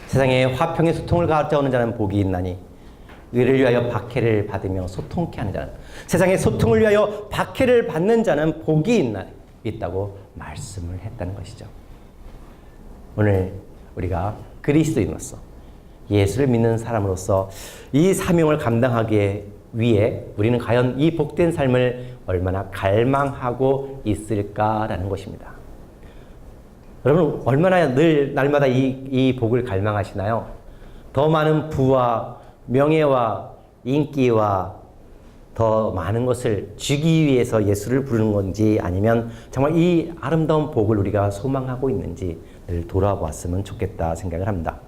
세상에 화평의 소통을 가져오는 자는 복이 있나니, 의를 위하여 박해를 받으며 소통케 하는 자는, 세상의 소통을 위하여 박해를 받는 자는 복이 있다고 말씀을 했다는 것이죠. 오늘 우리가 그리스도인으로서, 예수를 믿는 사람으로서 이 사명을 감당하기 위해 우리는 과연 이 복된 삶을 얼마나 갈망하고 있을까라는 것입니다. 여러분, 얼마나 날마다 이 복을 갈망하시나요? 더 많은 부와 명예와 인기와 더 많은 것을 주기 위해서 예수를 부르는 건지 아니면 정말 이 아름다운 복을 우리가 소망하고 있는지를 돌아보았으면 좋겠다 생각을 합니다.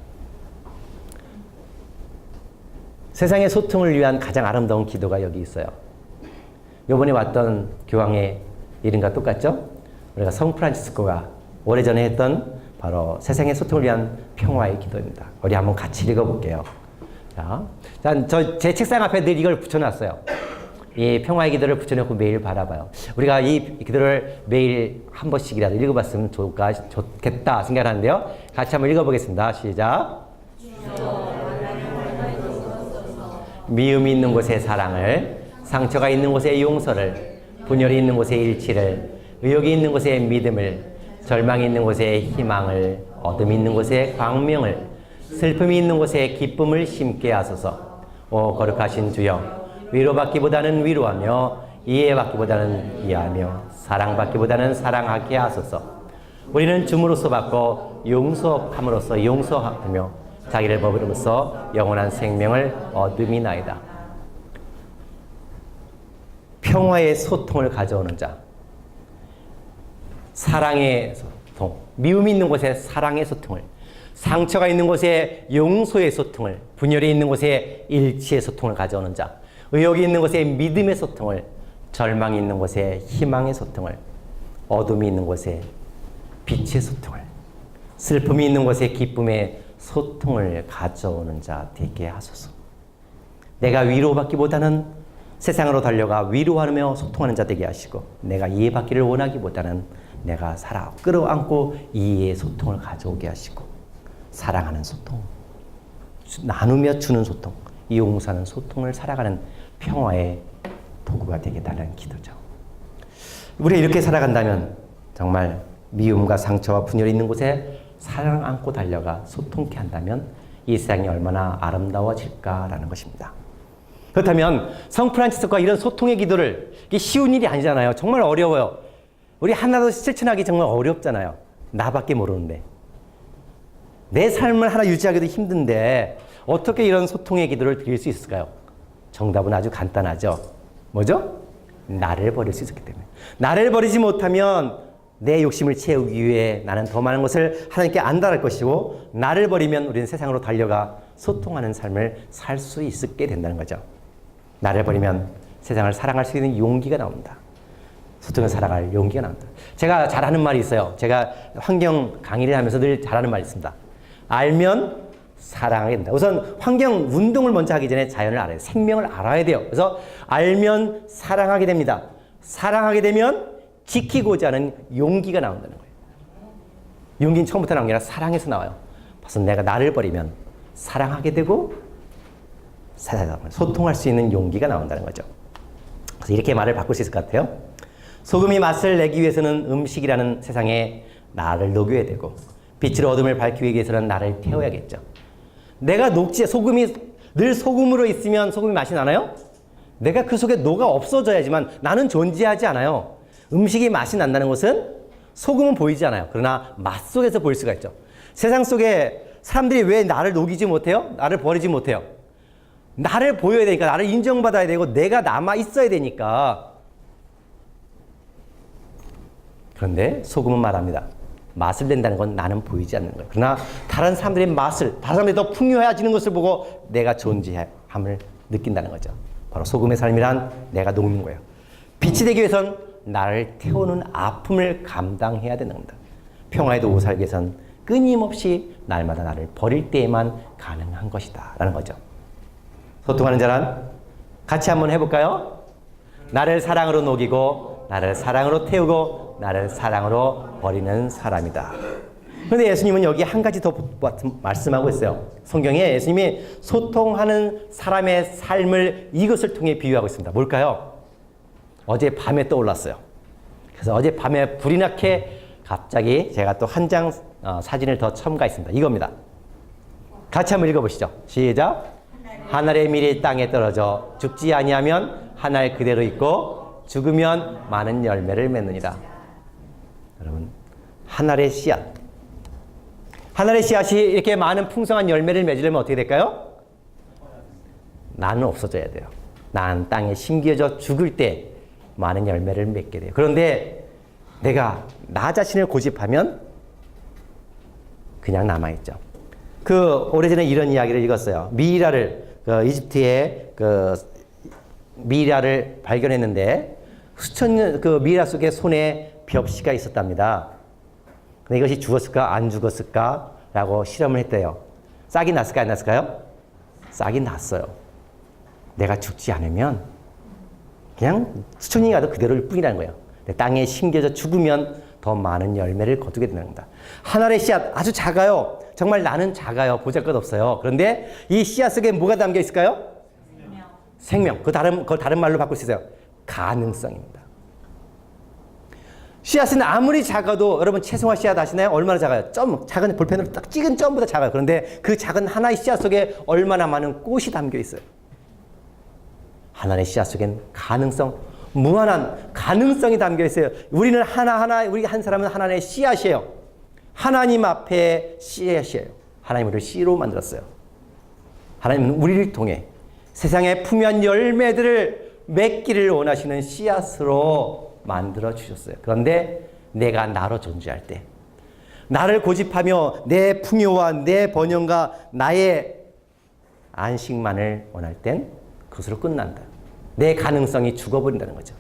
세상의 소통을 위한 가장 아름다운 기도가 여기 있어요. 이번에 왔던 교황의 이름과 똑같죠? 우리가 성 프란치스코가 오래전에 했던 바로 세상의 소통을 위한 평화의 기도입니다. 우리 한번 같이 읽어볼게요. 자, 제 책상 앞에 늘 이걸 붙여놨어요. 이 평화의 기도를 붙여놓고 매일 바라봐요. 우리가 이 기도를 매일 한 번씩이라도 읽어봤으면 좋겠다 생각하는데요. 같이 한번 읽어보겠습니다. 시작. 미움이 있는 곳에 사랑을, 상처가 있는 곳에 용서를, 분열이 있는 곳에 일치를, 의욕이 있는 곳에 믿음을, 절망이 있는 곳에 희망을, 어둠이 있는 곳에 광명을, 슬픔이 있는 곳에 기쁨을 심게 하소서. 오 거룩하신 주여, 위로받기보다는 위로하며 이해받기보다는 이해하며 사랑받기보다는 사랑하게 하소서. 우리는 줌으로써 받고 용서함으로써 용서하며 자기를 버림으로써 영원한 생명을 얻음이나이다. 평화의 소통을 가져오는 자, 사랑의 소통, 미움이 있는 곳에 사랑의 소통을, 상처가 있는 곳에 용서의 소통을, 분열이 있는 곳에 일치의 소통을 가져오는 자, 의욕이 있는 곳에 믿음의 소통을, 절망이 있는 곳에 희망의 소통을, 어둠이 있는 곳에 빛의 소통을, 슬픔이 있는 곳에 기쁨의 소통을 가져오는 자 되게 하소서. 내가 위로받기보다는 세상으로 달려가 위로하며 소통하는 자 되게 하시고, 내가 이해받기를 원하기보다는 내가 끌어안고 이해의 소통을 가져오게 하시고, 사랑하는 소통, 나누며 주는 소통, 용서하는 소통을 살아가는 평화의 도구가 되겠다는 기도죠. 우리가 이렇게 살아간다면 정말 미움과 상처와 분열이 있는 곳에 사랑 안고 달려가 소통케 한다면 이 세상이 얼마나 아름다워질까라는 것입니다. 그렇다면 성 프란치스코가 이런 소통의 기도를, 이게 쉬운 일이 아니잖아요. 정말 어려워요. 우리 하나도 실천하기 정말 어렵잖아요. 나밖에 모르는데. 내 삶을 하나 유지하기도 힘든데 어떻게 이런 소통의 기도를 드릴 수 있을까요? 정답은 아주 간단하죠. 뭐죠? 나를 버릴 수 있었기 때문에. 나를 버리지 못하면 내 욕심을 채우기 위해 나는 더 많은 것을 하나님께 안달할 것이고, 나를 버리면 우리는 세상으로 달려가 소통하는 삶을 살 수 있게 된다는 거죠. 나를 버리면 세상을 사랑할 수 있는 용기가 나옵니다. 소통을 살아갈 용기가 나옵니다. 제가 잘하는 말이 있어요. 제가 환경 강의를 하면서 늘 잘하는 말이 있습니다. 알면 사랑하게 된다. 우선 환경 운동을 먼저 하기 전에 자연을 알아야 돼요. 생명을 알아야 돼요. 그래서 알면 사랑하게 됩니다. 사랑하게 되면 지키고자 하는 용기가 나온다는 거예요. 용기는 처음부터 나온 게 아니라 사랑에서 나와요. 벌써 내가 나를 버리면 사랑하게 되고 소통할 수 있는 용기가 나온다는 거죠. 그래서 이렇게 말을 바꿀 수 있을 것 같아요. 소금이 맛을 내기 위해서는 음식이라는 세상에 나를 녹여야 되고, 빛으로 어둠을 밝히기 위해서는 나를 태워야겠죠. 내가 소금이 늘 소금으로 있으면 소금이 맛이 나나요? 내가 그 속에 녹아 없어져야지만 나는 존재하지 않아요. 음식이 맛이 난다는 것은 소금은 보이지 않아요. 그러나 맛 속에서 보일 수가 있죠. 세상 속에 사람들이 왜 나를 녹이지 못해요? 나를 버리지 못해요? 나를 보여야 되니까, 나를 인정받아야 되고, 내가 남아 있어야 되니까. 그런데 소금은 말합니다. 맛을 낸다는 건 나는 보이지 않는 거예요. 그러나 다른 사람들의 맛을, 다른 사람들이 더 풍요해지는 것을 보고 내가 존재함을 느낀다는 거죠. 바로 소금의 삶이란 내가 녹는 거예요. 빛이 되기 위해선 나를 태우는 아픔을 감당해야 되는 겁니다. 평화의 도구 살기 위해선 끊임없이 날마다 나를 버릴 때에만 가능한 것이다 라는 거죠. 소통하는 자란 같이 한번 해볼까요? 나를 사랑으로 녹이고, 나를 사랑으로 태우고, 나를 사랑으로 버리는 사람이다. 그런데 예수님은 여기 한 가지 더 말씀하고 있어요. 성경에 예수님이 소통하는 사람의 삶을 이것을 통해 비유하고 있습니다. 뭘까요? 어제 밤에 떠올랐어요. 그래서 어제 밤에 불이 나게 갑자기 제가 또 한 장 사진을 더 첨가했습니다. 이겁니다. 같이 한번 읽어보시죠. 시작. 하늘의 밀이 땅에 떨어져 죽지 아니하면 하늘 그대로 있고 죽으면 많은 열매를 맺느니라. 여러분, 하늘의 씨앗. 하늘의 씨앗이 이렇게 많은 풍성한 열매를 맺으려면 어떻게 될까요? 나는 없어져야 돼요. 난 땅에 심겨져 죽을 때 많은 열매를 맺게 돼요. 그런데 내가 나 자신을 고집하면 그냥 남아있죠. 오래전에 이런 이야기를 읽었어요. 이집트의 미이라를 발견했는데 수천 년 미이라 속에 손에 벽시가 있었답니다. 근데 이것이 죽었을까 안 죽었을까라고 실험을 했대요. 싹이 났을까 안 났을까요? 싹이 났어요. 내가 죽지 않으면 그냥 수천 년이 가도 그대로일 뿐이라는 거예요. 땅에 심겨져 죽으면 더 많은 열매를 거두게 되는 겁니다. 한 알의 씨앗 아주 작아요. 정말 나는 작아요. 보잘것없어요. 그런데 이 씨앗 속에 뭐가 담겨 있을까요? 생명. 그거 다른 말로 바꿀 수 있어요. 가능성입니다. 씨앗은 아무리 작아도 여러분 채송화 씨앗 아시나요? 얼마나 작아요? 작은 볼펜으로 딱 찍은 점보다 작아요. 그런데 그 작은 하나의 씨앗 속에 얼마나 많은 꽃이 담겨 있어요. 하나의 씨앗 속엔 가능성, 무한한 가능성이 담겨 있어요. 우리는 우리 한 사람은 하나의 씨앗이에요. 하나님 앞에 씨앗이에요. 하나님 우리를 씨로 만들었어요. 하나님은 우리를 통해 세상에 풍요한 열매들을 맺기를 원하시는 씨앗으로 만들어 주셨어요. 그런데 내가 나로 존재할 때, 나를 고집하며 내 풍요와 내 번영과 나의 안식만을 원할 땐 그것으로 끝난다. 내 가능성이 죽어버린다는 거죠.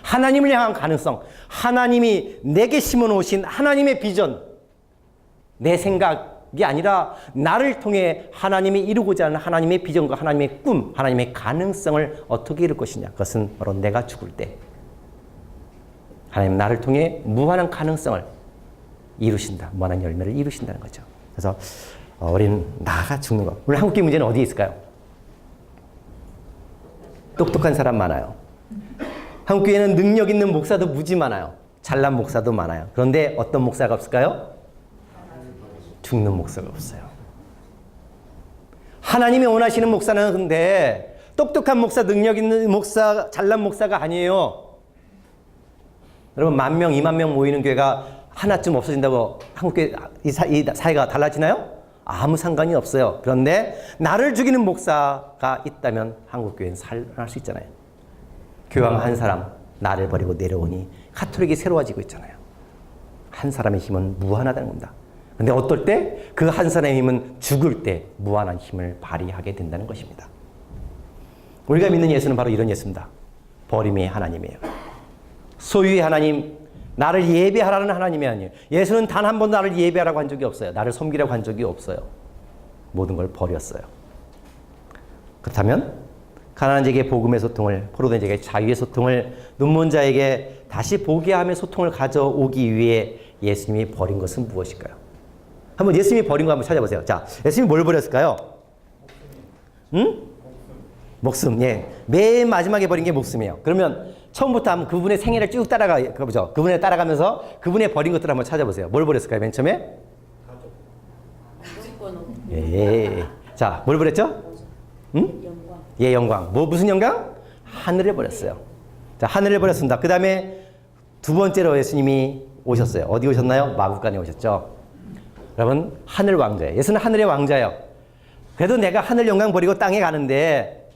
하나님을 향한 가능성, 하나님이 내게 심어놓으신 하나님의 비전, 내 생각이 아니라 나를 통해 하나님이 이루고자 하는 하나님의 비전과 하나님의 꿈, 하나님의 가능성을 어떻게 이룰 것이냐. 그것은 바로 내가 죽을 때 하나님 나를 통해 무한한 가능성을 이루신다. 무한한 열매를 이루신다는 거죠. 그래서 우리는 나가 죽는 것. 오늘 한국교회 문제는 어디에 있을까요? 똑똑한 사람 많아요. 한국교회는 능력 있는 목사도 무지 많아요. 잘난 목사도 많아요. 그런데 어떤 목사가 없을까요? 죽는 목사가 없어요. 하나님이 원하시는 목사는 근데 똑똑한 목사, 능력 있는 목사, 잘난 목사가 아니에요. 여러분 10,000명, 20,000명 모이는 교회가 하나쯤 없어진다고 한국교회 이 사회가 달라지나요? 아무 상관이 없어요. 그런데 나를 죽이는 목사가 있다면 한국교회는 살아날 수 있잖아요. 교황 한 사람 나를 버리고 내려오니 카톨릭이 새로워지고 있잖아요. 한 사람의 힘은 무한하다는 겁니다. 근데 어떨 때 그 한 사람의 힘은 죽을 때 무한한 힘을 발휘하게 된다는 것입니다. 우리가 믿는 예수는 바로 이런 예수입니다. 버림의 하나님이에요. 소유의 하나님, 나를 예배하라는 하나님이 아니에요. 예수는 단 한 번도 나를 예배하라고 한 적이 없어요. 나를 섬기라고 한 적이 없어요. 모든 걸 버렸어요. 그렇다면 가난한 자에게 복음의 소통을, 포로된 자에게 자유의 소통을, 눈먼 자에게 다시 보게 하며 소통을 가져오기 위해 예수님이 버린 것은 무엇일까요? 한번 예수님이 버린 거 한번 찾아보세요. 자, 예수님이 뭘 버렸을까요? 응? 목숨. 예. 맨 마지막에 버린 게 목숨이에요. 그러면 처음부터 한번 그분의 생애를 쭉 따라가보죠. 그분을 따라가면서 그분의 버린 것들을 한번 찾아보세요. 뭘 버렸을까요? 맨 처음에? 예. 자, 뭘 버렸죠? 응? 영광. 예, 영광. 무슨 영광? 하늘을 버렸어요. 자, 하늘을 버렸습니다. 그 다음에 두 번째로 예수님이 오셨어요. 어디 오셨나요? 마구간에 오셨죠. 여러분, 하늘 왕자예요. 예수는 하늘의 왕자예요. 그래도 내가 하늘 영광 버리고 땅에 가는데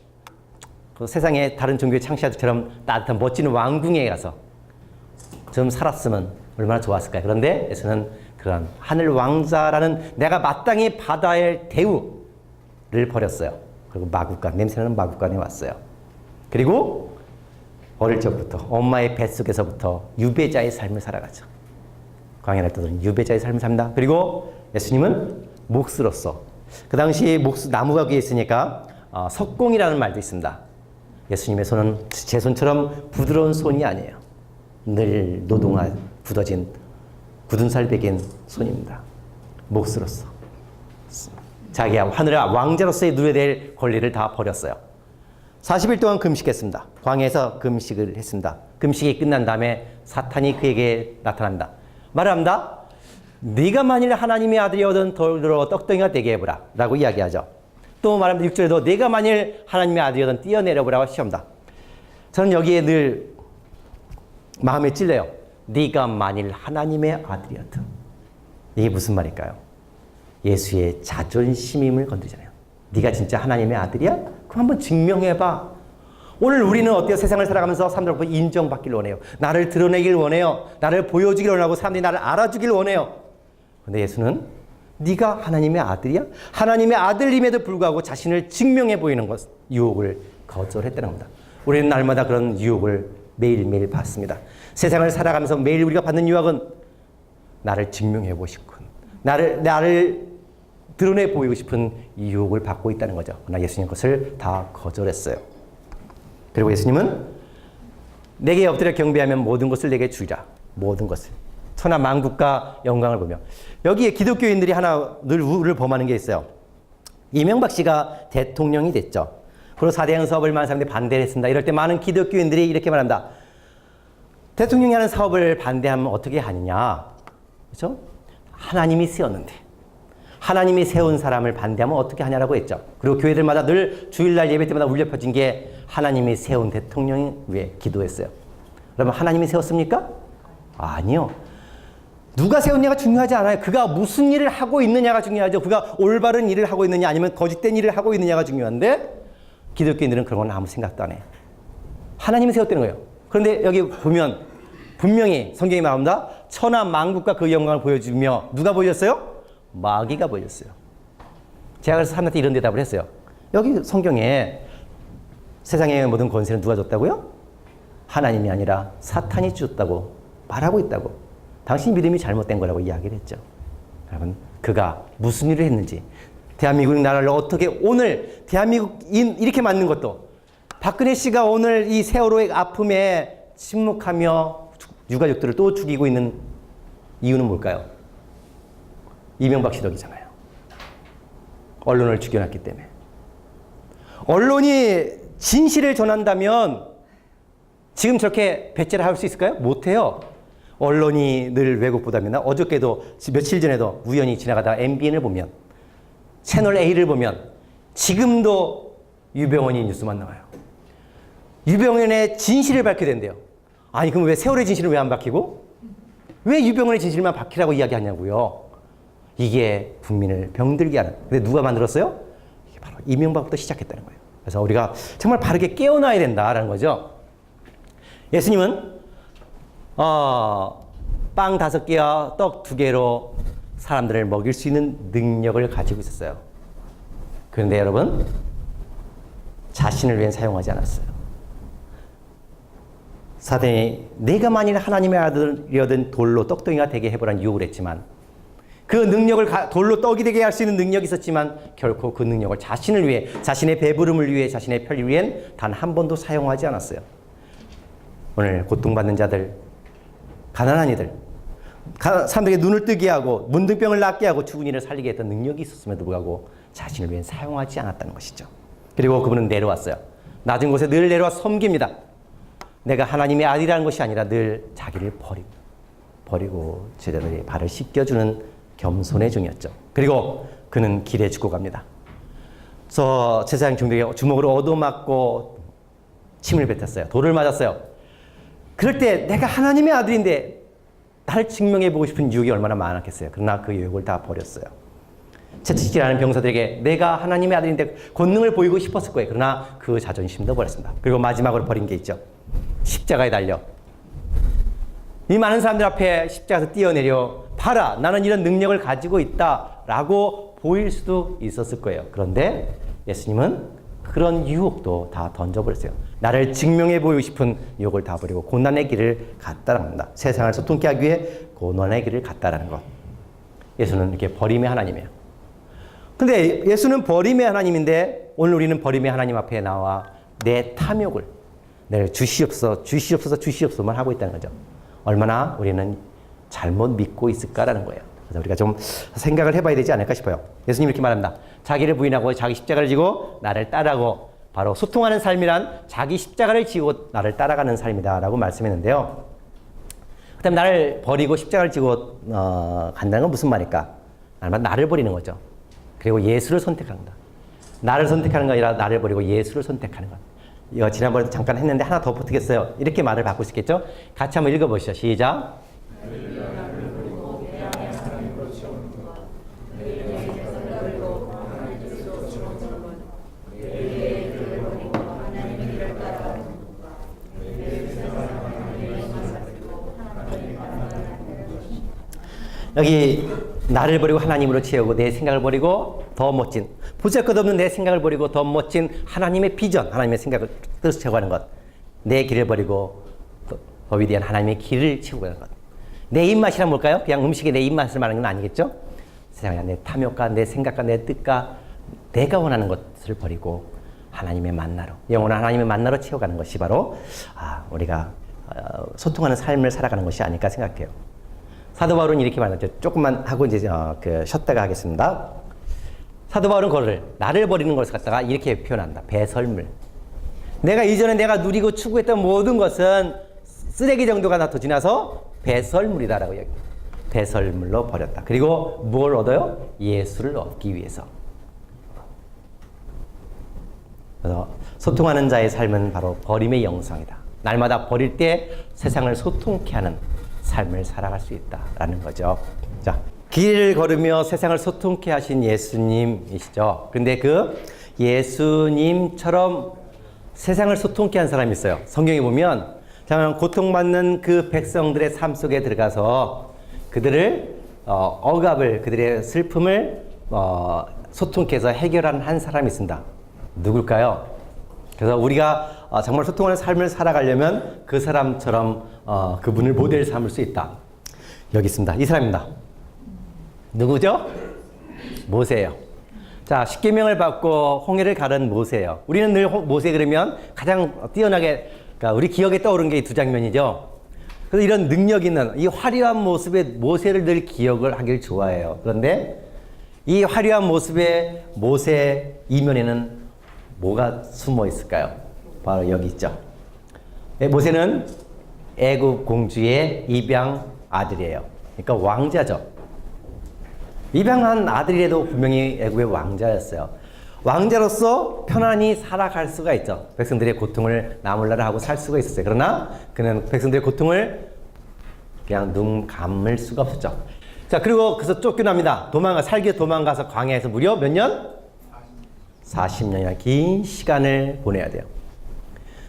그 세상에 다른 종교의 창시자들처럼 따뜻한 멋진 왕궁에 가서 좀 살았으면 얼마나 좋았을까요? 그런데 예수는 그런 하늘 왕자라는 내가 마땅히 받아야 할 대우를 버렸어요. 그리고 마구간, 냄새나는 마구간에 왔어요. 그리고 어릴 적부터 엄마의 뱃속에서부터 유배자의 삶을 살아가죠. 광야 날도들은 유배자의 삶을 삽니다. 그리고 예수님은 몫으로서 그 당시 나무가 위에 있으니까 석공이라는 말도 있습니다. 예수님의 손은 제 손처럼 부드러운 손이 아니에요. 늘 노동한 굳어진 굳은 살 베긴 손입니다. 몫으로서 자기 하늘의 왕자로서의 누려야 될 권리를 다 버렸어요. 40일 동안 금식했습니다. 광야에서 금식을 했습니다. 금식이 끝난 다음에 사탄이 그에게 나타난다. 말을 합니다. 네가 만일 하나님의 아들이거든 돌들어 떡덩이가 되게 해보라 라고 이야기하죠. 또 말합니다. 6절에도 네가 만일 하나님의 아들이거든 뛰어내려보라고 시험다. 저는 여기에 늘 마음에 찔려요. 네가 만일 하나님의 아들이었든. 이게 무슨 말일까요? 예수의 자존심임을 건드리잖아요. 네가 진짜 하나님의 아들이야? 그럼 한번 증명해봐. 오늘 우리는 어때요? 세상을 살아가면서 사람들로부터 인정받기를 원해요. 나를 드러내길 원해요. 나를 보여주길 원하고 사람들이 나를 알아주길 원해요. 그런데 예수는 네가 하나님의 아들이야? 하나님의 아들임에도 불구하고 자신을 증명해 보이는 것, 유혹을 거절했다는 겁니다. 우리는 날마다 그런 유혹을 매일매일 받습니다. 세상을 살아가면서 매일 우리가 받는 유혹은 나를 증명해 보고 싶은, 나를 드러내 보이고 싶은 이 유혹을 받고 있다는 거죠. 그러나 예수님 그것을 다 거절했어요. 그리고 예수님은 내게 엎드려 경배하면 모든 것을 내게 주리라. 모든 것을. 천하 만국과 영광을 보며. 여기에 기독교인들이 하나 늘 우를 범하는 게 있어요. 이명박 씨가 대통령이 됐죠. 그리고 4대강 사업을 많은 사람들이 반대를 했습니다. 이럴 때 많은 기독교인들이 이렇게 말합니다. 대통령이 하는 사업을 반대하면 어떻게 하느냐. 그렇죠? 하나님이 세웠는데. 하나님이 세운 사람을 반대하면 어떻게 하냐라고 했죠. 그리고 교회들마다 늘 주일날 예배 때마다 울려 퍼진 게 하나님이 세운 대통령을 위해 기도했어요. 그러면 하나님이 세웠습니까? 아니요. 누가 세웠냐가 중요하지 않아요. 그가 무슨 일을 하고 있느냐가 중요하죠. 그가 올바른 일을 하고 있느냐 아니면 거짓된 일을 하고 있느냐가 중요한데 기독교인들은 그런 건 아무 생각도 안 해요. 하나님이 세웠다는 거예요. 그런데 여기 보면 분명히 성경이 말합니다. 천하 만국과 그 영광을 보여주며 누가 보여줬어요? 마귀가 보여줬어요. 제가 그래서 사람한테 이런 대답을 했어요. 여기 성경에 세상의 모든 권세는 누가 줬다고요? 하나님이 아니라 사탄이 줬다고 말하고 있다고. 당신 믿음이 잘못된 거라고 이야기를 했죠. 여러분, 그가 무슨 일을 했는지, 대한민국 나라를 어떻게 오늘 대한민국인 이렇게 만든 것도, 박근혜 씨가 오늘 이 세월호의 아픔에 침묵하며 유가족들을 또 죽이고 있는 이유는 뭘까요? 이명박 씨 덕이잖아요. 언론을 죽여놨기 때문에. 언론이 진실을 전한다면 지금 저렇게 배째를 할 수 있을까요? 못해요. 언론이 늘 왜곡보다면 어저께도 며칠 전에도 우연히 지나가다 MBN을 보면 채널 A를 보면 지금도 유병헌이 뉴스만 나와요. 유병헌의 진실을 밝혀야 된대요. 아니 그럼 왜 세월의 진실을 왜 안 밝히고? 왜 유병헌의 진실만 밝히라고 이야기하냐고요. 이게 국민을 병들게 하는. 근데 누가 만들었어요? 이게 바로 이명박부터 시작했다는 거예요. 그래서 우리가 정말 바르게 깨어나야 된다라는 거죠. 예수님은 빵 5개와 떡 2개로 사람들을 먹일 수 있는 능력을 가지고 있었어요. 그런데 여러분, 자신을 위해 사용하지 않았어요. 사단이 내가 만일 하나님의 아들이어든 돌로 떡덩이가 되게 해보라는 유혹을 했지만 그 능력을 돌로 떡이 되게 할 수 있는 능력이 있었지만 결코 그 능력을 자신을 위해, 자신의 배부름을 위해, 자신의 편리를 위해 단 한 번도 사용하지 않았어요. 오늘 고통받는 자들, 가난한 이들, 사람들에게 눈을 뜨게 하고 문둥병을 낫게 하고 죽은 이를 살리게 했던 능력이 있었음에도 불구하고 자신을 위해 사용하지 않았다는 것이죠. 그리고 그분은 내려왔어요. 낮은 곳에 늘 내려와 섬깁니다. 내가 하나님의 아들이라는 것이 아니라 늘 자기를 버리고 제자들이 발을 씻겨주는 겸손의 종이었죠. 그리고 그는 길에 죽고 갑니다. 그래서 제사장 중들에게 주먹으로 얻어맞고 침을 뱉었어요. 돌을 맞았어요. 그럴 때 내가 하나님의 아들인데 나를 증명해보고 싶은 유혹이 얼마나 많았겠어요. 그러나 그 유혹을 다 버렸어요. 채찍질 하는 병사들에게 내가 하나님의 아들인데 권능을 보이고 싶었을 거예요. 그러나 그 자존심도 버렸습니다. 그리고 마지막으로 버린 게 있죠. 십자가에 달려 이 많은 사람들 앞에 십자가에서 뛰어내려 봐라, 나는 이런 능력을 가지고 있다라고 보일 수도 있었을 거예요. 그런데 예수님은 그런 유혹도 다 던져버렸어요. 나를 증명해 보이고 싶은 유혹을 다 버리고 고난의 길을 갔다라는 겁니다. 세상을 소통케 하기 위해 고난의 길을 갔다라는 것. 예수는 이렇게 버림의 하나님이에요. 근데 예수는 버림의 하나님인데 오늘 우리는 버림의 하나님 앞에 나와 내 탐욕을 내 주시옵소서만 하고 있다는 거죠. 얼마나 우리는 잘못 믿고 있을까라는 거예요. 그래서 우리가 좀 생각을 해봐야 되지 않을까 싶어요. 예수님이 이렇게 말합니다. 자기를 부인하고 자기 십자가를 지고 나를 따라고, 바로 소통하는 삶이란 자기 십자가를 지고 나를 따라가는 삶이다 라고 말씀했는데요. 그 다음에 나를 버리고 십자가를 지고 간다는 건 무슨 말일까? 나를 버리는 거죠. 그리고 예수를 선택하는 거다. 나를 선택하는 게 아니라 나를 버리고 예수를 선택하는 것. 이거 지난번에 잠깐 했는데 하나 더 붙겠어요. 이렇게 말을 바꿀 수 있겠죠? 같이 한번 읽어보시죠. 시작. 여기 나를 버리고 하나님으로 채우고 내 생각을 버리고 더 멋진, 보잘것없는 내 생각을 버리고 더 멋진 하나님의 비전, 하나님의 생각을 뜻을 채워가는 것. 내 길을 버리고 더 위대한 하나님의 길을 채우는 것. 내 입맛이란 뭘까요? 그냥 음식에 내 입맛을 말하는 건 아니겠죠? 세상에 내 탐욕과 내 생각과 내 뜻과 내가 원하는 것을 버리고 하나님의 만나로, 영원한 하나님의 만나로 채워가는 것이 바로 우리가 소통하는 삶을 살아가는 것이 아닐까 생각해요. 사도 바울은 이렇게 말하죠. 조금만 하고 이제 쉬었다가 하겠습니다. 사도 바울은 그거를 나를 버리는 것을 갖다가 이렇게 표현한다. 배설물. 내가 이전에 내가 누리고 추구했던 모든 것은 쓰레기 정도가 더 지나서 배설물이다라고 얘기해요. 배설물로 버렸다. 그리고 뭘 얻어요? 예수를 얻기 위해서. 그래서 소통하는 자의 삶은 바로 버림의 영상이다. 날마다 버릴 때 세상을 소통케 하는 삶을 살아갈 수 있다라는 거죠. 자, 길을 걸으며 세상을 소통케 하신 예수님이시죠. 그런데 그 예수님처럼 세상을 소통케 한 사람이 있어요. 성경에 보면 정말 고통받는 그 백성들의 삶 속에 들어가서 그들을 억압을, 그들의 슬픔을 소통케 해서 해결하는 한 사람이 있습니다. 누굴까요? 그래서 우리가 정말 소통하는 삶을 살아가려면 그 사람처럼 그분을 모델 삼을 수 있다. 여기 있습니다. 이 사람입니다. 누구죠? 모세예요. 자, 십계명을 받고 홍해를 가른 모세예요. 우리는 늘 모세 그러면 가장 뛰어나게, 그러니까 우리 기억에 떠오른 게 이 두 장면이죠. 그래서 이런 능력 있는 이 화려한 모습의 모세를 늘 기억을 하길 좋아해요. 그런데 이 화려한 모습의 모세 이면에는 뭐가 숨어 있을까요? 바로 여기 있죠. 모세는 애굽 공주의 입양 아들이에요. 그러니까 왕자죠. 입양한 아들이라도 분명히 애굽의 왕자였어요. 왕자로서 편안히 살아갈 수가 있죠. 백성들의 고통을 나몰라라 하고 살 수가 있었어요. 그러나 그는 백성들의 고통을 그냥 눈 감을 수가 없었죠. 자, 그리고 그래서 쫓겨납니다. 살기 도망가서 광야에서 무려 몇 년? 40년이나 긴 시간을 보내야 돼요.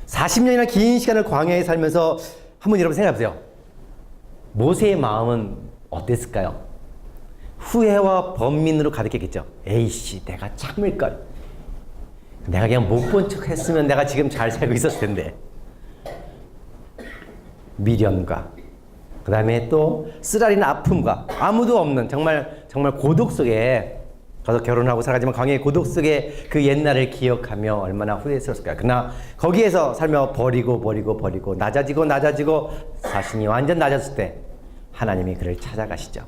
40년이나 긴 시간을 광야에 살면서 한번 여러분 생각해 보세요. 모세의 마음은 어땠을까요? 후회와 번민으로 가득했겠죠. 에이씨, 내가 참을걸. 내가 그냥 못 본 척 했으면 내가 지금 잘 살고 있었을 텐데. 미련과 그 다음에 또 쓰라린 아픔과 아무도 없는 정말 고독 속에 가서 결혼하고 살아가지만 광야의 고독 속에 그 옛날을 기억하며 얼마나 후회스러웠을까요? 그러나 거기에서 살며 버리고 낮아지고 자신이 완전 낮았을 때 하나님이 그를 찾아가시죠.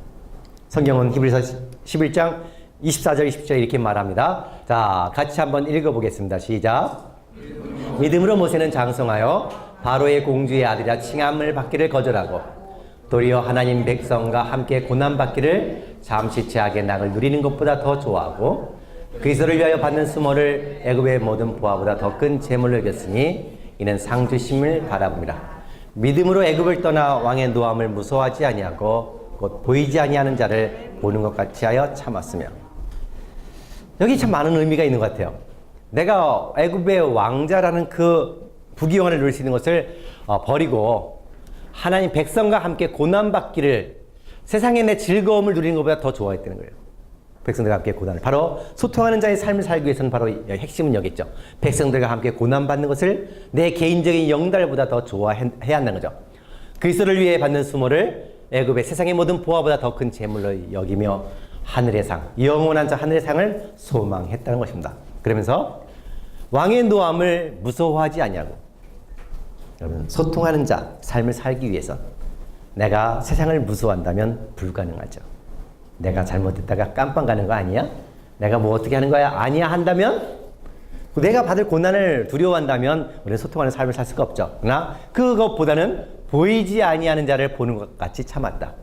성경은 히브리서 11장 24절 20절 이렇게 말합니다. 자, 같이 한번 읽어보겠습니다. 시작. 믿음으로 모세는 장성하여 바로의 공주의 아들이라 칭함을 받기를 거절하고 도리어 하나님 백성과 함께 고난받기를 잠시 제약의 낙을 누리는 것보다 더 좋아하고 그리스도를 위하여 받는 수모를 애굽의 모든 보화보다 더 큰 재물로 여겼으니 이는 상 주심을 바라봅니다. 믿음으로 애굽을 떠나 왕의 노함을 무서워하지 아니하고 곧 보이지 아니하는 자를 보는 것 같이 하여 참았으며. 여기 참 많은 의미가 있는 것 같아요. 내가 애굽의 왕자라는 그 부귀영화를 누릴 수 있는 것을 버리고 하나님 백성과 함께 고난받기를 세상의 내 즐거움을 누리는 것보다 더 좋아했다는 거예요. 백성들과 함께 고난을. 바로 소통하는 자의 삶을 살기 위해서는 바로 핵심은 여기 있죠. 백성들과 함께 고난받는 것을 내 개인적인 영달보다 더 좋아해야 한다는 거죠. 그리스도를 위해 받는 수모를 애굽의 세상의 모든 보화보다 더 큰 재물로 여기며 하늘의 상, 영원한 자 하늘의 상을 소망했다는 것입니다. 그러면서 왕의 노함을 무서워하지 아니하고, 여러분, 소통하는 자 삶을 살기 위해서 내가 세상을 무서워한다면 불가능하죠. 내가 잘못했다가 깜빵 가는 거 아니야? 내가 뭐 어떻게 하는 거야? 아니야 한다면, 내가 받을 고난을 두려워한다면 우리는 소통하는 삶을 살 수가 없죠. 그러나 그것보다는 보이지 아니하는 자를 보는 것 같이 참았다.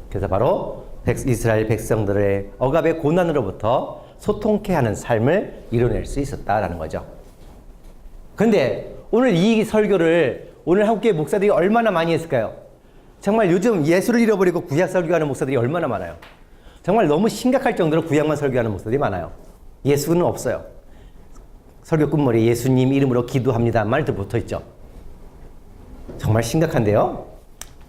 그래서 바로 이스라엘 백성들의 억압의 고난으로부터 소통케 하는 삶을 이뤄낼 수 있었다라는 거죠. 그런데 오늘 이 설교를 오늘 한국교회 목사들이 얼마나 많이 했을까요? 정말 요즘 예수를 잃어버리고 구약 설교하는 목사들이 얼마나 많아요. 정말 너무 심각할 정도로 구약만 설교하는 목사들이 많아요. 예수는 없어요. 설교 끝머리에 예수님 이름으로 기도합니다 말도 붙어있죠. 정말 심각한데요.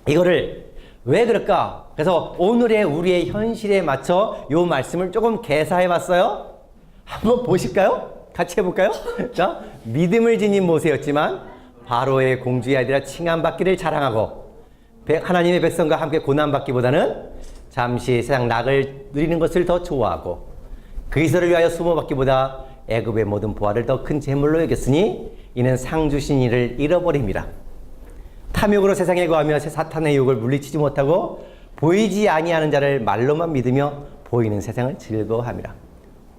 이거를 왜 그럴까? 그래서 오늘의 우리의 현실에 맞춰 이 말씀을 조금 개사해 봤어요. 한번 보실까요? 같이 해볼까요? 자, 믿음을 지닌 모세였지만 바로의 공주의 아들이라 칭함받기를 자랑하고 하나님의 백성과 함께 고난받기보다는 잠시 세상 낙을 누리는 것을 더 좋아하고 그리스도를 위하여 수모받기보다 애굽의 모든 보화를 더 큰 재물로 여겼으니 이는 상 주신 이를 잃어버립니다. 탐욕으로 세상에 거하며 사탄의 유혹을 물리치지 못하고 보이지 아니하는 자를 말로만 믿으며 보이는 세상을 즐거워합니다.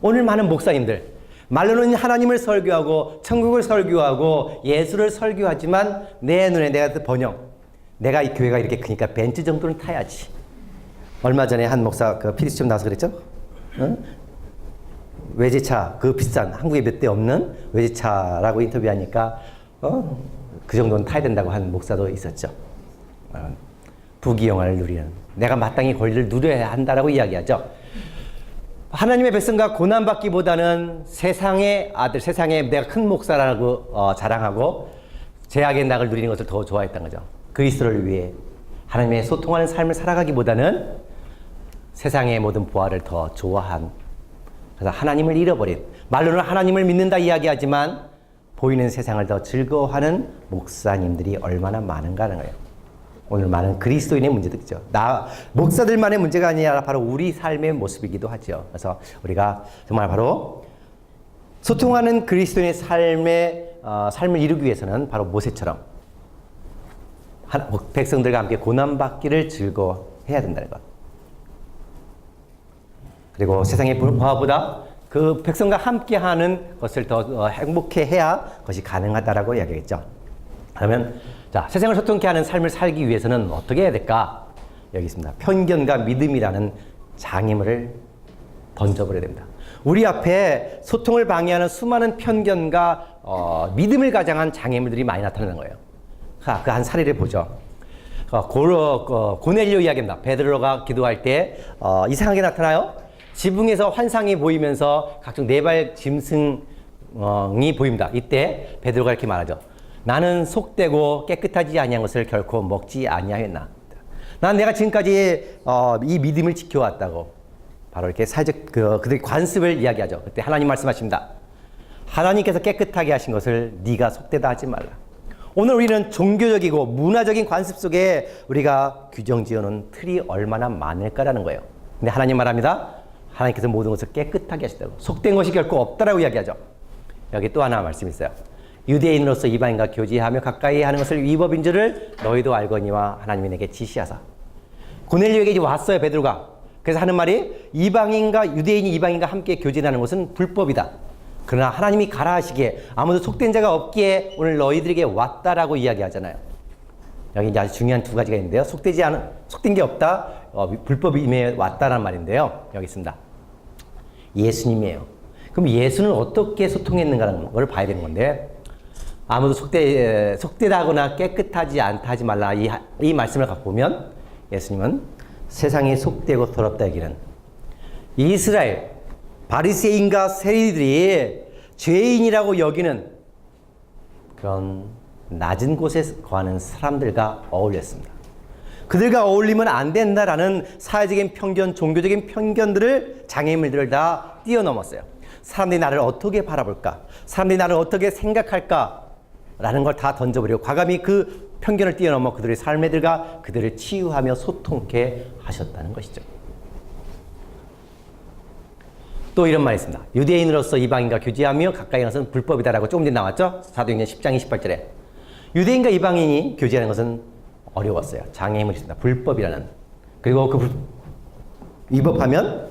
오늘 많은 목사님들 말로는 하나님을 설교하고 천국을 설교하고 예수를 설교하지만 내 눈에 내가 번영 내가 이 교회가 이렇게 크니까 벤츠 정도는 타야지. 얼마 전에 한 목사 그 피디수첩 나와서 그랬죠? 응? 외제차 그 비싼 한국에 몇 대 없는 외제차라고 인터뷰하니까 그 정도는 타야 된다고 하는 목사도 있었죠. 부귀영화를 누리는 내가 마땅히 권리를 누려야 한다라고 이야기하죠. 하나님의 백성과 고난받기보다는 세상의 아들, 세상에 내가 큰 목사라고 자랑하고 제약의 낙을 누리는 것을 더 좋아했던 거죠. 그리스도를 위해 하나님의 소통하는 삶을 살아가기보다는 세상의 모든 보화를 더 좋아한, 그래서 하나님을 잃어버린, 말로는 하나님을 믿는다 이야기하지만 보이는 세상을 더 즐거워하는 목사님들이 얼마나 많은가 하는 거예요. 오늘 많은 그리스도인의 문제들이죠. 목사들만의 문제가 아니라 바로 우리 삶의 모습이기도 하죠. 그래서 우리가 정말 바로 소통하는 그리스도인의 삶을 이루기 위해서는 바로 모세처럼 백성들과 함께 고난받기를 즐거워해야 된다는 것. 그리고 세상의 보화보다 그 백성과 함께하는 것을 더 행복해해야 그것이 가능하다라고 이야기했죠. 그러면 자, 세상을 소통케 하는 삶을 살기 위해서는 어떻게 해야 될까? 여기 있습니다. 편견과 믿음이라는 장애물을 던져버려야 됩니다. 우리 앞에 소통을 방해하는 수많은 편견과 믿음을 가장한 장애물들이 많이 나타나는 거예요. 그 한 사례를 보죠. 고넬료 이야기입니다. 베드로가 기도할 때 이상하게 나타나요. 지붕에서 환상이 보이면서 각종 네발 짐승이 보입니다. 이때 베드로가 이렇게 말하죠. 나는 속되고 깨끗하지 아니한 것을 결코 먹지 아니하였나. 난 내가 지금까지 이 믿음을 지켜왔다고. 바로 이렇게 사회적 그들의 관습을 이야기하죠. 그때 하나님 말씀하십니다. 하나님께서 깨끗하게 하신 것을 네가 속되다 하지 말라. 오늘 우리는 종교적이고 문화적인 관습 속에 우리가 규정 지어놓은 틀이 얼마나 많을까라는 거예요. 근데 하나님 말합니다. 하나님께서 모든 것을 깨끗하게 하시다고. 속된 것이 결코 없다라고 이야기하죠. 여기 또 하나 말씀이 있어요. 유대인으로서 이방인과 교제하며 가까이 하는 것을 위법인 줄을 너희도 알거니와 하나님이 내게 지시하사. 고넬료에게 이제 왔어요, 베드로가. 그래서 하는 말이 이방인과 유대인이 이방인과 함께 교제하는 것은 불법이다. 그러나 하나님이 가라 하시기에 아무도 속된 자가 없기에 오늘 너희들에게 왔다라고 이야기하잖아요. 여기 이제 아주 중요한 두 가지가 있는데요. 속된 게 없다. 불법임에 왔다라는 말인데요. 여기 있습니다. 예수님이에요. 그럼 예수는 어떻게 소통했는가라는 걸 봐야 되는 건데, 아무도 속되다거나 깨끗하지 않다 하지 말라 이 말씀을 갖고 보면 예수님은 세상에 속되고 더럽다 얘기는 이스라엘 바리새인과 세리들이 죄인이라고 여기는 그런 낮은 곳에 거하는 사람들과 어울렸습니다. 그들과 어울리면 안 된다라는 사회적인 편견, 종교적인 편견들을, 장애물들을 다 뛰어넘었어요. 사람들이 나를 어떻게 바라볼까? 사람들이 나를 어떻게 생각할까? 라는 걸 다 던져버리고 과감히 그 편견을 뛰어넘어 그들의 삶의 들과 그들을 치유하며 소통케 하셨다는 것이죠. 또 이런 말이 있습니다. 유대인으로서 이방인과 교제하며 가까이 하는 것은 불법이다라고 조금 전에 나왔죠? 사도행전 10장 28절에. 유대인과 이방인이 교제하는 것은 어려웠어요. 장애물이 있습니다. 불법이라는. 그리고 위법하면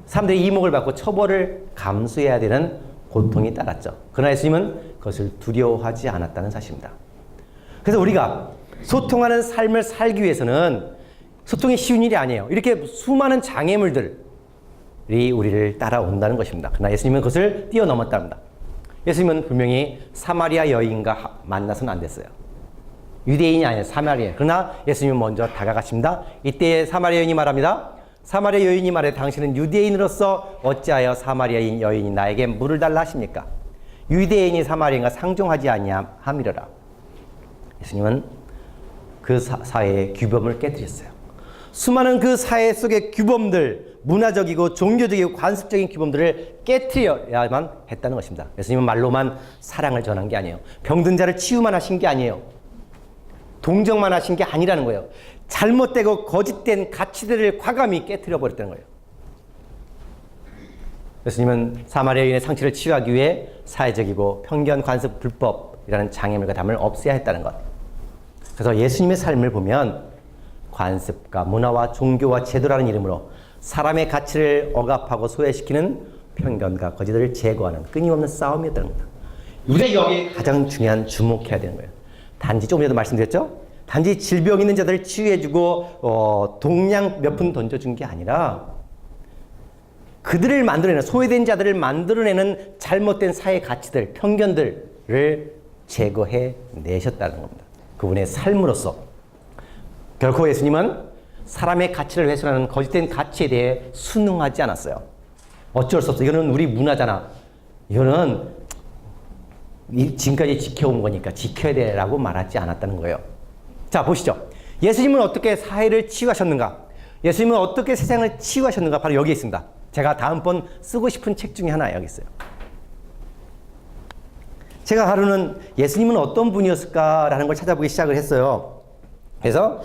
사람들이 이목을 받고 처벌을 감수해야 되는 고통이 따랐죠. 그러나 예수님은 그것을 두려워하지 않았다는 사실입니다. 그래서 우리가 소통하는 삶을 살기 위해서는 소통이 쉬운 일이 아니에요. 이렇게 수많은 장애물들이 우리를 따라온다는 것입니다. 그러나 예수님은 그것을 뛰어넘었답니다. 예수님은 분명히 사마리아 여인과 만나서는 안 됐어요. 유대인이 아니에요. 사마리아. 그러나 예수님은 먼저 다가가십니다. 이때 사마리아 여인이 말합니다. 사마리아 여인이 말해 당신은 유대인으로서 어찌하여 사마리아 여인이 나에게 물을 달라 하십니까? 유대인이 사마리아인과 상종하지 아니함이러라. 예수님은 그 사회의 규범을 깨뜨렸어요. 수많은 그 사회 속의 규범들, 문화적이고 종교적이고 관습적인 규범들을 깨뜨려야만 했다는 것입니다. 예수님은 말로만 사랑을 전한 게 아니에요. 병든 자를 치유만 하신 게 아니에요. 동정만 하신 게 아니라는 거예요. 잘못되고 거짓된 가치들을 과감히 깨뜨려 버렸다는 거예요. 예수님은 사마리아 여인의 상처를 치유하기 위해 사회적이고 편견, 관습, 불법이라는 장애물과 담을 없애야 했다는 것. 그래서 예수님의 삶을 보면 관습과 문화와 종교와 제도라는 이름으로 사람의 가치를 억압하고 소외시키는 편견과 거짓을 제거하는 끊임없는 싸움이었다는 겁니다. 우리가 여기에 가장 중요한 주목해야 되는 거예요. 단지 조금 전에도 말씀드렸죠? 단지 질병 있는 자들을 치유해주고 동량 몇 푼 던져준 게 아니라 그들을 만들어내는, 소외된 자들을 만들어내는 잘못된 사회 가치들, 편견들을 제거해 내셨다는 겁니다. 그분의 삶으로서. 결코 예수님은 사람의 가치를 훼손하는 거짓된 가치에 대해 순응하지 않았어요. 어쩔 수 없어. 이거는 우리 문화잖아. 이거는 지금까지 지켜온 거니까 지켜야 되라고 말하지 않았다는 거예요. 자, 보시죠. 예수님은 어떻게 사회를 치유하셨는가? 예수님은 어떻게 세상을 치유하셨는가? 바로 여기 있습니다. 제가 다음번 쓰고 싶은 책 중에 하나 여기 있어요. 제가 하루는 예수님은 어떤 분이었을까라는 걸 찾아보기 시작을 했어요. 그래서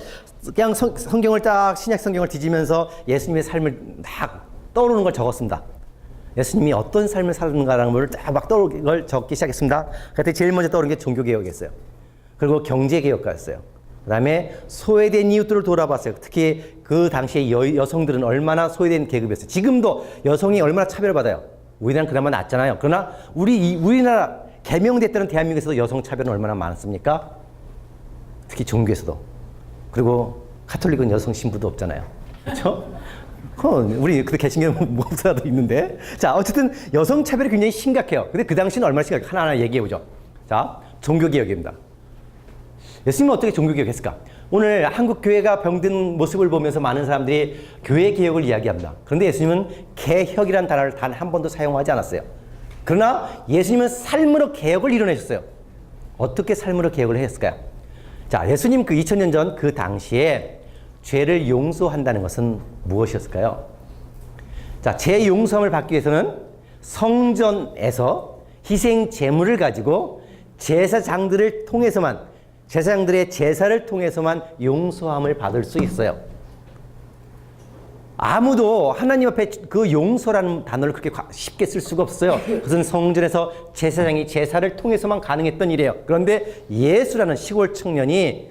그냥 성경을 딱 신약 성경을 뒤지면서 예수님의 삶을 막 떠오르는 걸 적었습니다. 예수님이 어떤 삶을 살았는가라는 걸 딱 막 떠오르는 걸 적기 시작했습니다. 그때 제일 먼저 떠오른 게 종교개혁이었어요. 그리고 경제개혁가였어요. 그 다음에 소외된 이웃들을 돌아봤어요. 특히 그 당시에 여성들은 얼마나 소외된 계급이었어요. 지금도 여성이 얼마나 차별받아요. 우리나라는 그나마 낫잖아요. 그러나 우리나라 개명됐다는 대한민국에서도 여성 차별은 얼마나 많습니까? 특히 종교에서도. 그리고 가톨릭은 여성 신부도 없잖아요. 그렇죠? 우리 그때 개신교 목사도 있는데. 자, 어쨌든 여성 차별이 굉장히 심각해요. 근데 그 당시는 얼마나 심각해요? 하나하나 얘기해보죠. 자, 종교개혁입니다. 예수님은 어떻게 종교개혁했을까? 오늘 한국 교회가 병든 모습을 보면서 많은 사람들이 교회 개혁을 이야기합니다. 그런데 예수님은 개혁이라는 단어를 단 한 번도 사용하지 않았어요. 그러나 예수님은 삶으로 개혁을 이뤄내셨어요. 어떻게 삶으로 개혁을 했을까요? 자, 예수님 그 2000년 전 그 당시에 죄를 용서한다는 것은 무엇이었을까요? 자, 죄 용서함을 받기 위해서는 성전에서 희생 제물을 가지고 제사장들을 통해서만, 제사장들의 제사를 통해서만 용서함을 받을 수 있어요. 아무도 하나님 앞에 그 용서라는 단어를 그렇게 쉽게 쓸 수가 없어요. 그것은 성전에서 제사장이 제사를 통해서만 가능했던 일이에요. 그런데 예수라는 시골 청년이,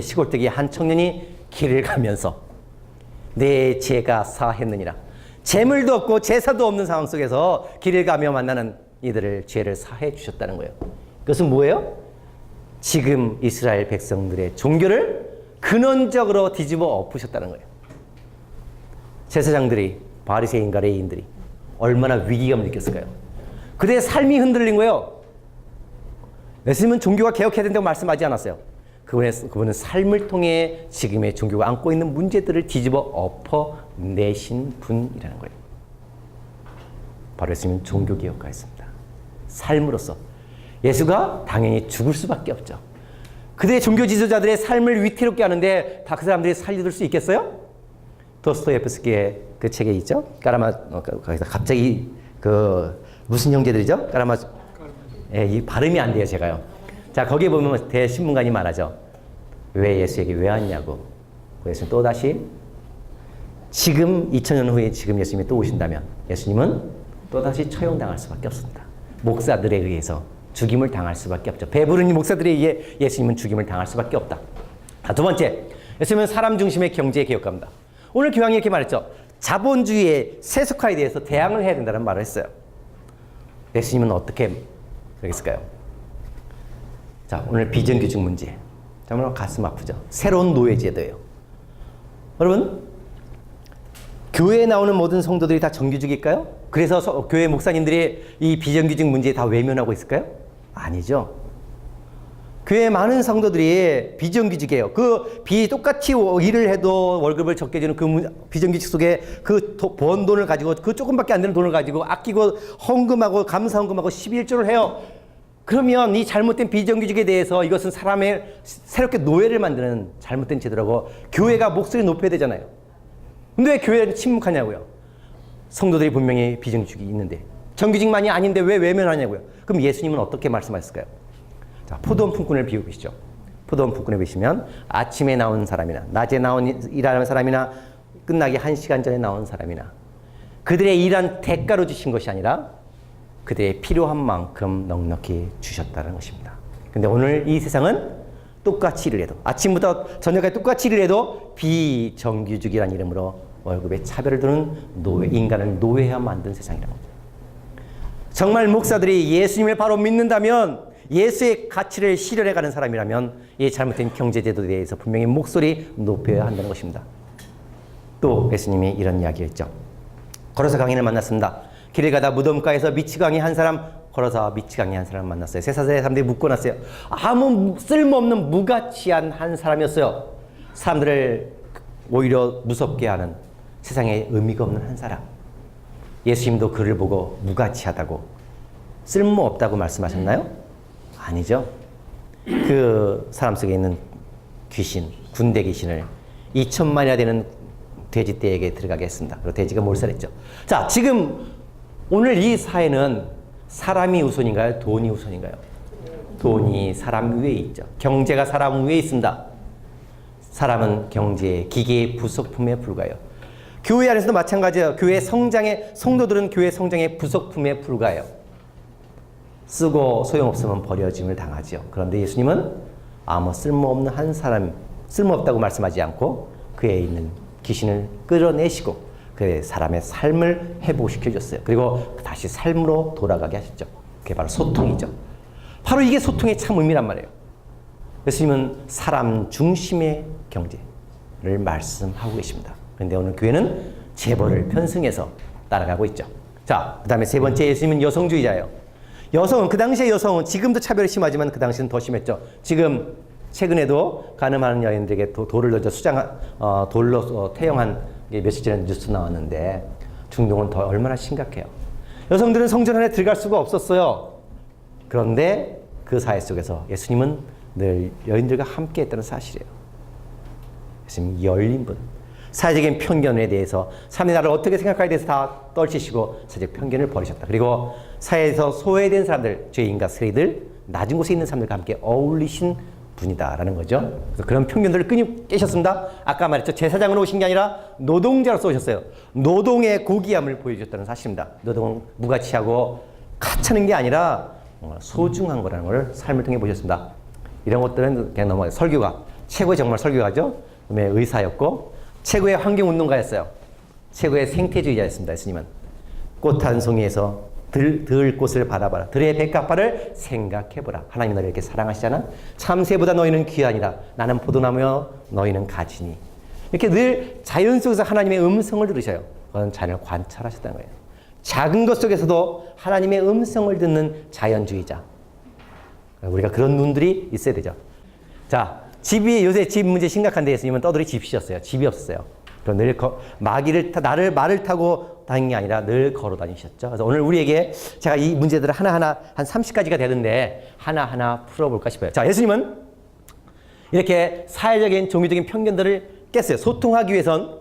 시골뜨기 한 청년이 길을 가면서 내 죄가 사했느니라. 제물도 없고 제사도 없는 상황 속에서 길을 가며 만나는 이들을 죄를 사해 주셨다는 거예요. 그것은 뭐예요? 지금 이스라엘 백성들의 종교를 근원적으로 뒤집어 엎으셨다는 거예요. 제사장들이, 바리새인과 레위인들이 얼마나 위기감을 느꼈을까요? 그들의 삶이 흔들린 거예요. 예수님은 종교가 개혁해야 된다고 말씀하지 않았어요. 그분은 삶을 통해 지금의 종교가 안고 있는 문제들을 뒤집어 엎어내신 분이라는 거예요. 바로 예수님은 종교개혁가였습니다. 삶으로서. 예수가 당연히 죽을 수밖에 없죠. 그들의 종교 지도자들의 삶을 위태롭게 하는데 다 그 사람들이 살려둘 수 있겠어요? 도스토옙스키의 그 책에 있죠. 거기서 갑자기 무슨 형제들이죠? 예, 이 발음이 안 돼요, 제가요. 자, 거기에 보면 대신문관이 말하죠. 왜 예수에게 왜 왔냐고. 예수님 또 다시 지금 2000년 후에 지금 예수님이 또 오신다면 예수님은 또 다시 처형당할 수밖에 없습니다. 목사들에 의해서 죽임을 당할 수밖에 없죠. 배부른 목사들에 의해 예수님은 죽임을 당할 수밖에 없다. 자, 두 번째, 예수님은 사람 중심의 경제 개혁가입니다. 오늘 교황이 이렇게 말했죠. 자본주의의 세속화에 대해서 대항을 해야 된다는 말을 했어요. 예수님은 어떻게 그랬을까요? 자, 오늘 비정규직 문제. 정말 가슴 아프죠. 새로운 노예제도예요. 여러분, 교회에 나오는 모든 성도들이 다 정규직일까요? 그래서 교회 목사님들이 이 비정규직 문제에 다 외면하고 있을까요? 아니죠. 교회 많은 성도들이 비정규직이에요. 똑같이 일을 해도 월급을 적게 주는 그 비정규직 속에 번 돈을 가지고 그 조금밖에 안 되는 돈을 가지고 아끼고 헌금하고 감사 헌금하고 11조를 해요. 그러면 이 잘못된 비정규직에 대해서 이것은 사람의 새롭게 노예를 만드는 잘못된 제도라고 교회가 목소리 높여야 되잖아요. 근데 왜 교회는 침묵하냐고요. 성도들이 분명히 비정규직이 있는데 정규직만이 아닌데 왜 외면하냐고요. 그럼 예수님은 어떻게 말씀하셨을까요? 자, 포도원 품꾼을 비우시죠. 포도원 품꾼을 보시면 아침에 나온 사람이나 낮에 일하는 사람이나 끝나기 1시간 전에 나온 사람이나 그들의 일한 대가로 주신 것이 아니라 그들의 필요한 만큼 넉넉히 주셨다는 것입니다. 근데 오늘 이 세상은 똑같이 일을 해도 아침부터 저녁까지 똑같이 일을 해도 비정규직이라는 이름으로 월급에 차별을 두는 인간을 노예화 만든 세상이라고 합니다. 정말 목사들이 예수님을 바로 믿는다면 예수의 가치를 실현해가는 사람이라면 이 잘못된 경제제도에 대해서 분명히 목소리 높여야 한다는 것입니다. 또 예수님이 이런 이야기를 했죠. 걸어서 강인을 만났습니다. 길을 가다 무덤가에서 미치광이 한 사람, 걸어서 미치광이 한 사람 만났어요. 세사세의 사람들이 묶어놨어요. 아무 쓸모없는 무가치한 한 사람이었어요. 사람들을 오히려 무섭게 하는 세상에 의미가 없는 한 사람. 예수님도 그를 보고 무가치하다고 쓸모없다고 말씀하셨나요? 아니죠. 그 사람 속에 있는 귀신, 군대 귀신을 2천만이나 되는 돼지떼에게 들어가게 했습니다. 그리고 돼지가 몰살했죠. 자, 지금 오늘 이 사회는 사람이 우선인가요? 돈이 우선인가요? 돈이 사람 위에 있죠. 경제가 사람 위에 있습니다. 사람은 경제, 기계의 부속품에 불과해요. 교회 안에서도 마찬가지예요. 교회 성장의 성도들은 교회 성장의 부속품에 불과해요. 쓰고 소용없으면 버려짐을 당하죠. 그런데 예수님은 아무 쓸모없는 한 사람, 쓸모없다고 말씀하지 않고 그에 있는 귀신을 끌어내시고 그의 사람의 삶을 회복시켜줬어요. 그리고 다시 삶으로 돌아가게 하셨죠. 그게 바로 소통이죠. 바로 이게 소통의 참 의미란 말이에요. 예수님은 사람 중심의 경제를 말씀하고 계십니다. 그런데 오늘 교회는 재벌을 편승해서 따라가고 있죠. 자, 그 다음에 세 번째, 예수님은 여성주의자예요. 여성은, 그 당시의 여성은 지금도 차별이 심하지만 그 당시는 더 심했죠. 지금 최근에도 가늠하는 여인들에게 돌을 던져 돌로 태형한 게 며칠 전에 뉴스 나왔는데 중동은 더 얼마나 심각해요. 여성들은 성전 안에 들어갈 수가 없었어요. 그런데 그 사회 속에서 예수님은 늘 여인들과 함께 했다는 사실이에요. 예수님 열린 분. 사회적인 편견에 대해서 사람이 나를 어떻게 생각하에 대해서 다 떨치시고 사회적 편견을 버리셨다. 그리고 사회에서 소외된 사람들, 죄인과 세리들, 낮은 곳에 있는 사람들과 함께 어울리신 분이다라는 거죠. 그래서 그런 편견들을 끊임 깨셨습니다. 아까 말했죠. 제사장으로 오신 게 아니라 노동자로서 오셨어요. 노동의 고귀함을 보여주셨다는 사실입니다. 노동은 무가치하고 가차는 게 아니라 소중한 거라는 걸 삶을 통해 보셨습니다. 이런 것들은 그냥 넘어가요. 설교가 최고의 정말 설교가죠. 그다음에 의사였고 최고의 환경운동가였어요. 최고의 생태주의자였습니다. 예수님은 꽃 한 송이에서 들꽃을 바라봐라. 들의 백합화를 생각해보라. 하나님이 너를 이렇게 사랑하시잖아. 참새보다 너희는 귀하니라. 나는 포도나무여 너희는 가지니. 이렇게 늘 자연 속에서 하나님의 음성을 들으셔요. 그건 자연을 관찰하셨다는 거예요. 작은 것 속에서도 하나님의 음성을 듣는 자연주의자. 우리가 그런 눈들이 있어야 되죠. 자, 요새 집 문제 심각한데 예수님은 떠돌이 집이셨어요. 집이 없었어요. 그럼 늘 말을 타고 다니는 게 아니라 늘 걸어 다니셨죠. 그래서 오늘 우리에게 제가 이 문제들을 하나하나 한 30가지가 되는데 하나하나 풀어볼까 싶어요. 자, 예수님은 이렇게 사회적인 종교적인 편견들을 깼어요. 소통하기 위해선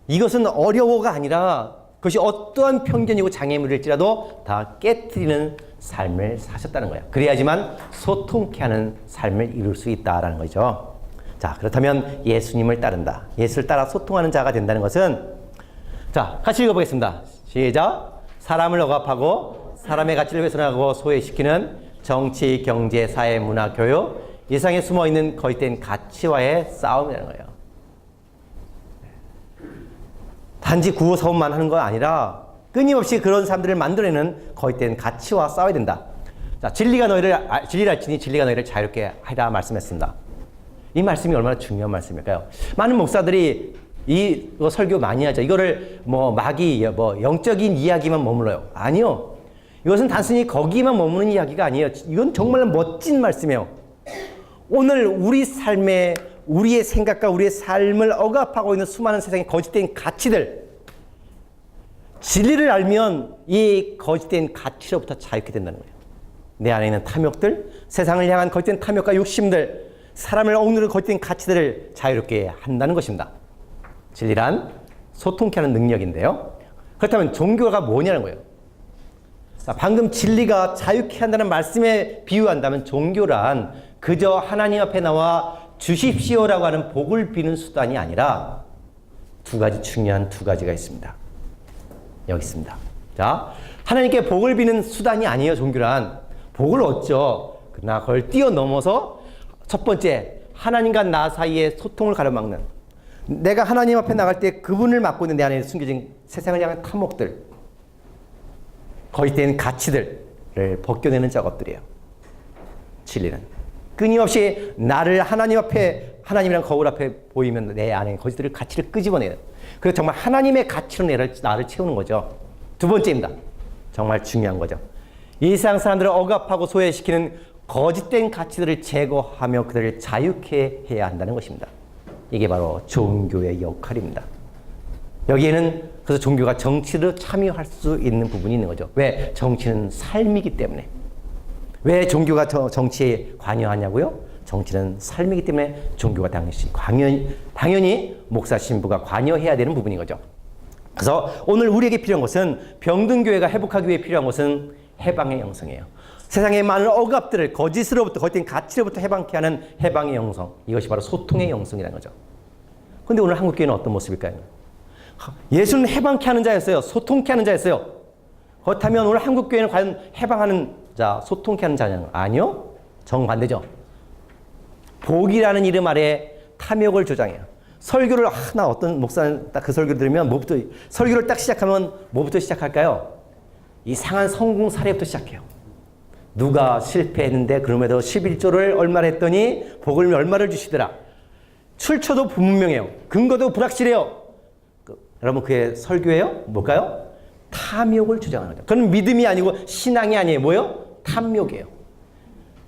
이것은 어려워가 아니라 그것이 어떠한 편견이고 장애물일지라도 다 깨트리는 삶을 사셨다는 거예요. 그래야지만 소통케 하는 삶을 이룰 수 있다라는 거죠. 자, 그렇다면 예수님을 따른다. 예수를 따라 소통하는 자가 된다는 것은 자, 같이 읽어보겠습니다. 시작. 사람을 억압하고 사람의 가치를 훼손하고 소외시키는 정치, 경제, 사회, 문화, 교육 이 세상에 숨어있는 거짓된 가치와의 싸움이라는 거예요. 단지 구호 사원만 하는 건 아니라 끊임없이 그런 사람들을 만들어내는 거짓된 가치와 싸워야 된다. 자, 진리를 알지니 진리가 너희를 자유롭게 하리라 말씀했습니다. 이 말씀이 얼마나 중요한 말씀일까요? 많은 목사들이 이거 설교 많이 하죠. 이거를 영적인 이야기만 머물러요. 아니요. 이것은 단순히 거기만 머무는 이야기가 아니에요. 이건 정말 멋진 말씀이에요. 오늘 우리 삶에 우리의 생각과 우리의 삶을 억압하고 있는 수많은 세상의 거짓된 가치들, 진리를 알면 이 거짓된 가치로부터 자유케 된다는 거예요. 내 안에 있는 탐욕들, 세상을 향한 거짓된 탐욕과 욕심들, 사람을 억누르는 거짓된 가치들을 자유롭게 한다는 것입니다. 진리란 소통케 하는 능력인데요. 그렇다면 종교가 뭐냐는 거예요. 방금 진리가 자유케 한다는 말씀에 비유한다면 종교란 그저 하나님 앞에 나와 주십시오라고 하는 복을 비는 수단이 아니라 중요한 두 가지가 있습니다. 여기 있습니다. 자, 하나님께 복을 비는 수단이 아니에요. 종교란 복을 얻죠. 그러나 그걸 뛰어넘어서 첫 번째, 하나님과 나 사이의 소통을 가로막는, 내가 하나님 앞에 나갈 때 그분을 맡고 있는 내 안에 숨겨진 세상을 향한 탐욕들, 거짓된 가치들을 벗겨내는 작업들이에요. 진리는 끊임없이 나를 하나님 앞에, 하나님이란 거울 앞에 보이면 내 안에 거짓들을 가치를 끄집어내요. 그래서 정말 하나님의 가치로 나를 채우는 거죠. 두 번째입니다. 정말 중요한 거죠. 이 세상 사람들을 억압하고 소외시키는 거짓된 가치들을 제거하며 그들을 자유케 해야 한다는 것입니다. 이게 바로 종교의 역할입니다. 여기에는 그래서 종교가 정치로 참여할 수 있는 부분이 있는 거죠. 왜? 정치는 삶이기 때문에. 왜 종교가 정치에 관여하냐고요? 정치는 삶이기 때문에 종교가 당연히 목사 신부가 관여해야 되는 부분인 거죠. 그래서 오늘 우리에게 필요한 것은, 병든교회가 회복하기 위해 필요한 것은 해방의 영성이에요. 세상의 많은 억압들을 거짓으로부터, 거짓된 가치로부터 해방케 하는 해방의 영성, 이것이 바로 소통의 영성이라는 거죠. 그런데 오늘 한국교회는 어떤 모습일까요? 예수는 해방케 하는 자였어요. 소통케 하는 자였어요. 그렇다면 오늘 한국교회는 과연 해방하는 자, 소통케 하는 자냐고요? 아니요. 정반대죠. 복이라는 이름 아래 탐욕을 조장해요. 설교를 나 어떤 목사는 딱 그 설교를 들으면 설교를 딱 시작하면 뭐부터 시작할까요? 이상한 성공 사례부터 시작해요. 누가 실패했는데 그럼에도 11조를 얼마를 했더니 복을 얼마를 주시더라. 출처도 불분명해요. 근거도 불확실해요. 여러분 그의 설교예요? 뭘까요? 탐욕을 주장하는 거죠. 그건 믿음이 아니고 신앙이 아니에요. 뭐예요? 탐욕이에요.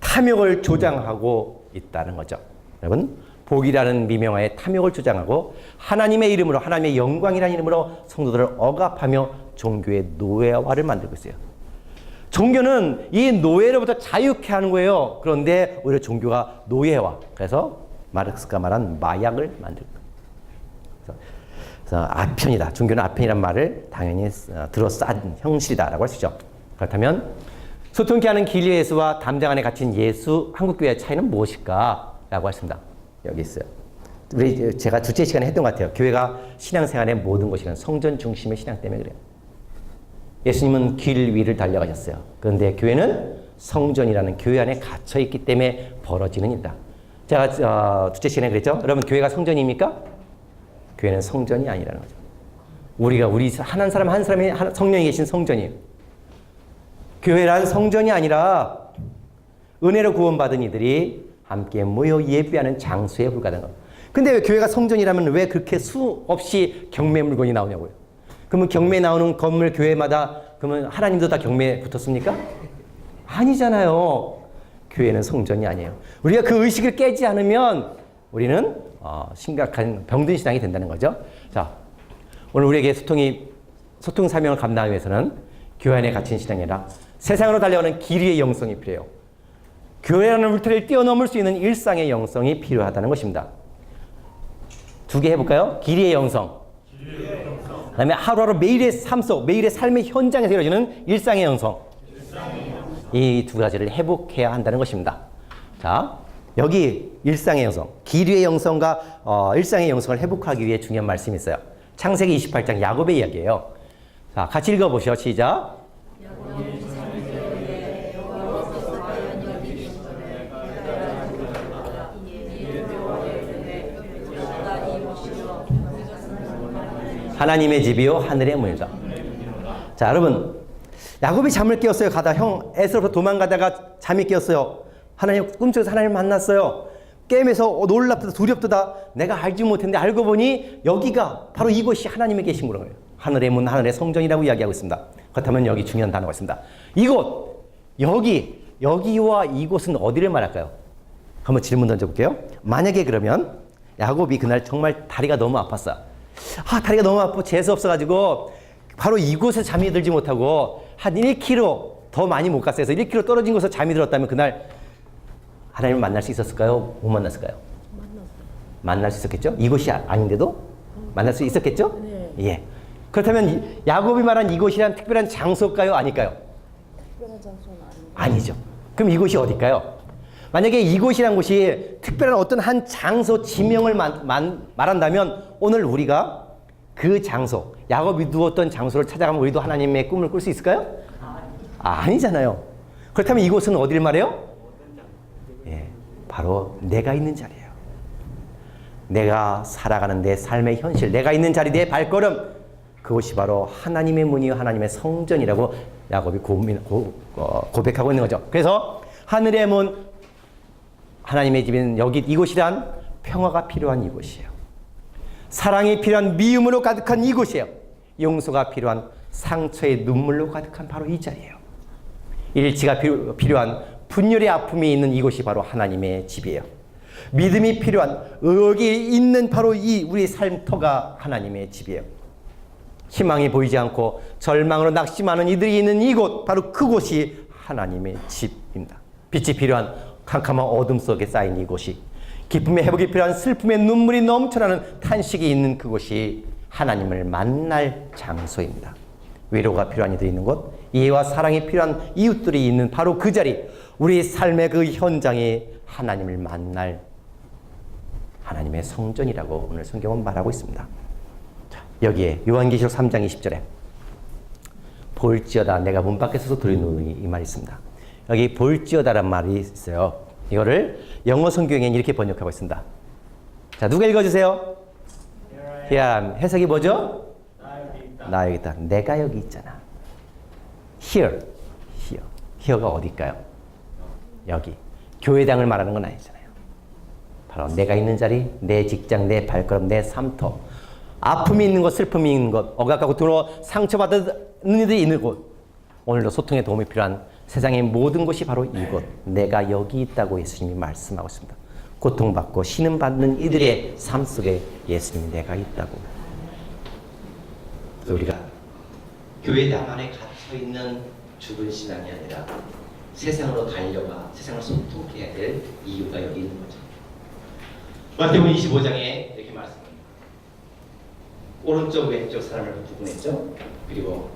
탐욕을 조장하고 있다는 거죠. 여러분 복이라는 미명하에 탐욕을 주장하고 하나님의 이름으로, 하나님의 영광이라는 이름으로 성도들을 억압하며 종교의 노예화를 만들고 있어요. 종교는 이 노예로부터 자유케 하는 거예요. 그런데 오히려 종교가 노예화. 그래서 마르크스가 말한 마약을 만들고. 그래서 아편이다. 종교는 아편이란 말을 당연히 들어싼 형식이다라고 할 수 있죠. 그렇다면 소통케 하는 길 예수와 담장 안에 갇힌 예수, 한국교회의 차이는 무엇일까? 라고 했습니다. 여기 있어요. 제가 둘째 시간에 했던 것 같아요. 교회가 신앙생활의 모든 것이란 성전 중심의 신앙 때문에 그래요. 예수님은 길 위를 달려가셨어요. 그런데 교회는 성전이라는 교회 안에 갇혀있기 때문에 벌어지는 일이다. 제가 둘째 시간에 그랬죠? 여러분 교회가 성전입니까? 교회는 성전이 아니라는 거죠. 우리 한 사람 한 사람이 성령이 계신 성전이에요. 교회란 성전이 아니라 은혜로 구원받은 이들이 함께 모여 예배하는 장소에 불과한 것. 근데 왜 교회가 성전이라면 왜 그렇게 수없이 경매 물건이 나오냐고요? 그러면 경매 나오는 건물 교회마다 그러면 하나님도 다 경매에 붙었습니까? 아니잖아요. 교회는 성전이 아니에요. 우리가 그 의식을 깨지 않으면 우리는 심각한 병든 신앙이 된다는 거죠. 자, 오늘 우리에게 소통 사명을 감당하기 위해서는 교회 안에 갇힌 신앙이 아니라 세상으로 달려가는 길이의 영성이 필요해요. 교회라는 울타리를 뛰어넘을 수 있는 일상의 영성이 필요하다는 것입니다. 두 개 해볼까요? 길이의 영성. 그 다음에 하루하루 매일의 삶 속, 매일의 삶의 현장에서 이루어지는 일상의 영성. 이 두 가지를 회복해야 한다는 것입니다. 자, 여기 일상의 영성, 길이의 영성과 일상의 영성을 회복하기 위해 중요한 말씀이 있어요. 창세기 28장 야곱의 이야기예요. 자, 같이 읽어보시죠. 시작. 하나님의 집이요 하늘의 문이다. 자, 여러분 야곱이 잠을 깨었어요. 형 에서부터 도망가다가 잠이 깨었어요. 하나님 꿈속에서 하나님을 만났어요. 깨면서 놀랍다 두렵다. 내가 알지 못했는데 알고 보니 여기가 바로 이곳이 하나님이 계신 거예요. 하늘의 문, 하늘의 성전이라고 이야기하고 있습니다. 그렇다면 여기 중요한 단어가 있습니다. 이곳, 여기와 이곳은 어디를 말할까요? 한번 질문 던져볼게요. 만약에 그러면 야곱이 그날 정말 다리가 너무 아팠어. 다리가 너무 아프고 재수 없어가지고 바로 이곳에 잠이 들지 못하고 한 1km 더 많이 못 갔어요. 그래서 1km 떨어진 곳에서 잠이 들었다면 그날 하나님을 만날 수 있었을까요? 못 만났을까요? 만날 수 있었겠죠? 이곳이 아닌데도 만날 수 있었겠죠? 네. 예. 그렇다면 야곱이 말한 이곳이란 특별한 장소일까요? 아닐까요? 특별한 장소는 아닙니다. 아니죠. 그럼 이곳이 어딜까요? 만약에 이곳이란 곳이 특별한 어떤 한 장소 지명을 말한다면 오늘 우리가 그 장소, 야곱이 누웠던 장소를 찾아가면 우리도 하나님의 꿈을 꿀 수 있을까요? 아니잖아요. 그렇다면 이곳은 어디를 말해요? 예, 바로 내가 있는 자리예요. 내가 살아가는 내 삶의 현실, 내가 있는 자리, 내 발걸음, 그것이 바로 하나님의 문이요 하나님의 성전이라고 야곱이 고백하고 있는 거죠. 그래서 하늘의 문, 하나님의 집인 여기 이곳이란 평화가 필요한 이곳이에요. 사랑이 필요한 미움으로 가득한 이곳이에요. 용서가 필요한 상처의 눈물로 가득한 바로 이 자리예요. 일치가 필요한 분열의 아픔이 있는 이곳이 바로 하나님의 집이에요. 믿음이 필요한 여기 있는 바로 이 우리 삶터가 하나님의 집이에요. 희망이 보이지 않고 절망으로 낙심하는 이들이 있는 이곳, 바로 그곳이 하나님의 집입니다. 빛이 필요한 캄캄한 어둠 속에 쌓인 이곳이, 기쁨의 회복이 필요한 슬픔의 눈물이 넘쳐나는 탄식이 있는 그곳이 하나님을 만날 장소입니다. 위로가 필요한 이들이 있는 곳, 이해와 사랑이 필요한 이웃들이 있는 바로 그 자리, 우리 삶의 그 현장이 하나님을 만날 하나님의 성전이라고 오늘 성경은 말하고 있습니다. 자, 여기에 요한계시록 3장 20절에 볼지어다 내가 문 밖에 서서 들으노니 이 말이 있습니다. 여기 볼지어다란 말이 있어요. 이거를 영어 성경에는 이렇게 번역하고 있습니다. 자, 누가 읽어주세요? Here, 해석이 뭐죠? 나 여기 있다. 내가 여기 있잖아. Here, here. Here가 어딜까요? 여기. 교회당을 말하는 건 아니잖아요. 바로 내가 있는 자리, 내 직장, 내 발걸음, 내 삶터. 아픔이 있는 곳, 슬픔이 있는 곳, 억압하고 두려워 상처받는 이들이 있는 곳. 오늘도 소통에 도움이 필요한 세상의 모든 곳이 바로 이곳. 내가 여기 있다고 예수님이 말씀하고 있습니다. 고통받고 신음받는 이들의 삶 속에 예수님이 내가 있다고. 우리가 교회당 안에 갇혀있는 죽은 신앙이 아니라 세상으로 달려가 세상을 소통해야 될 이유가 여기 있는 거죠. 마태복음 25장에 이렇게 말씀합니다. 오른쪽 왼쪽 사람을 구분했죠. 그리고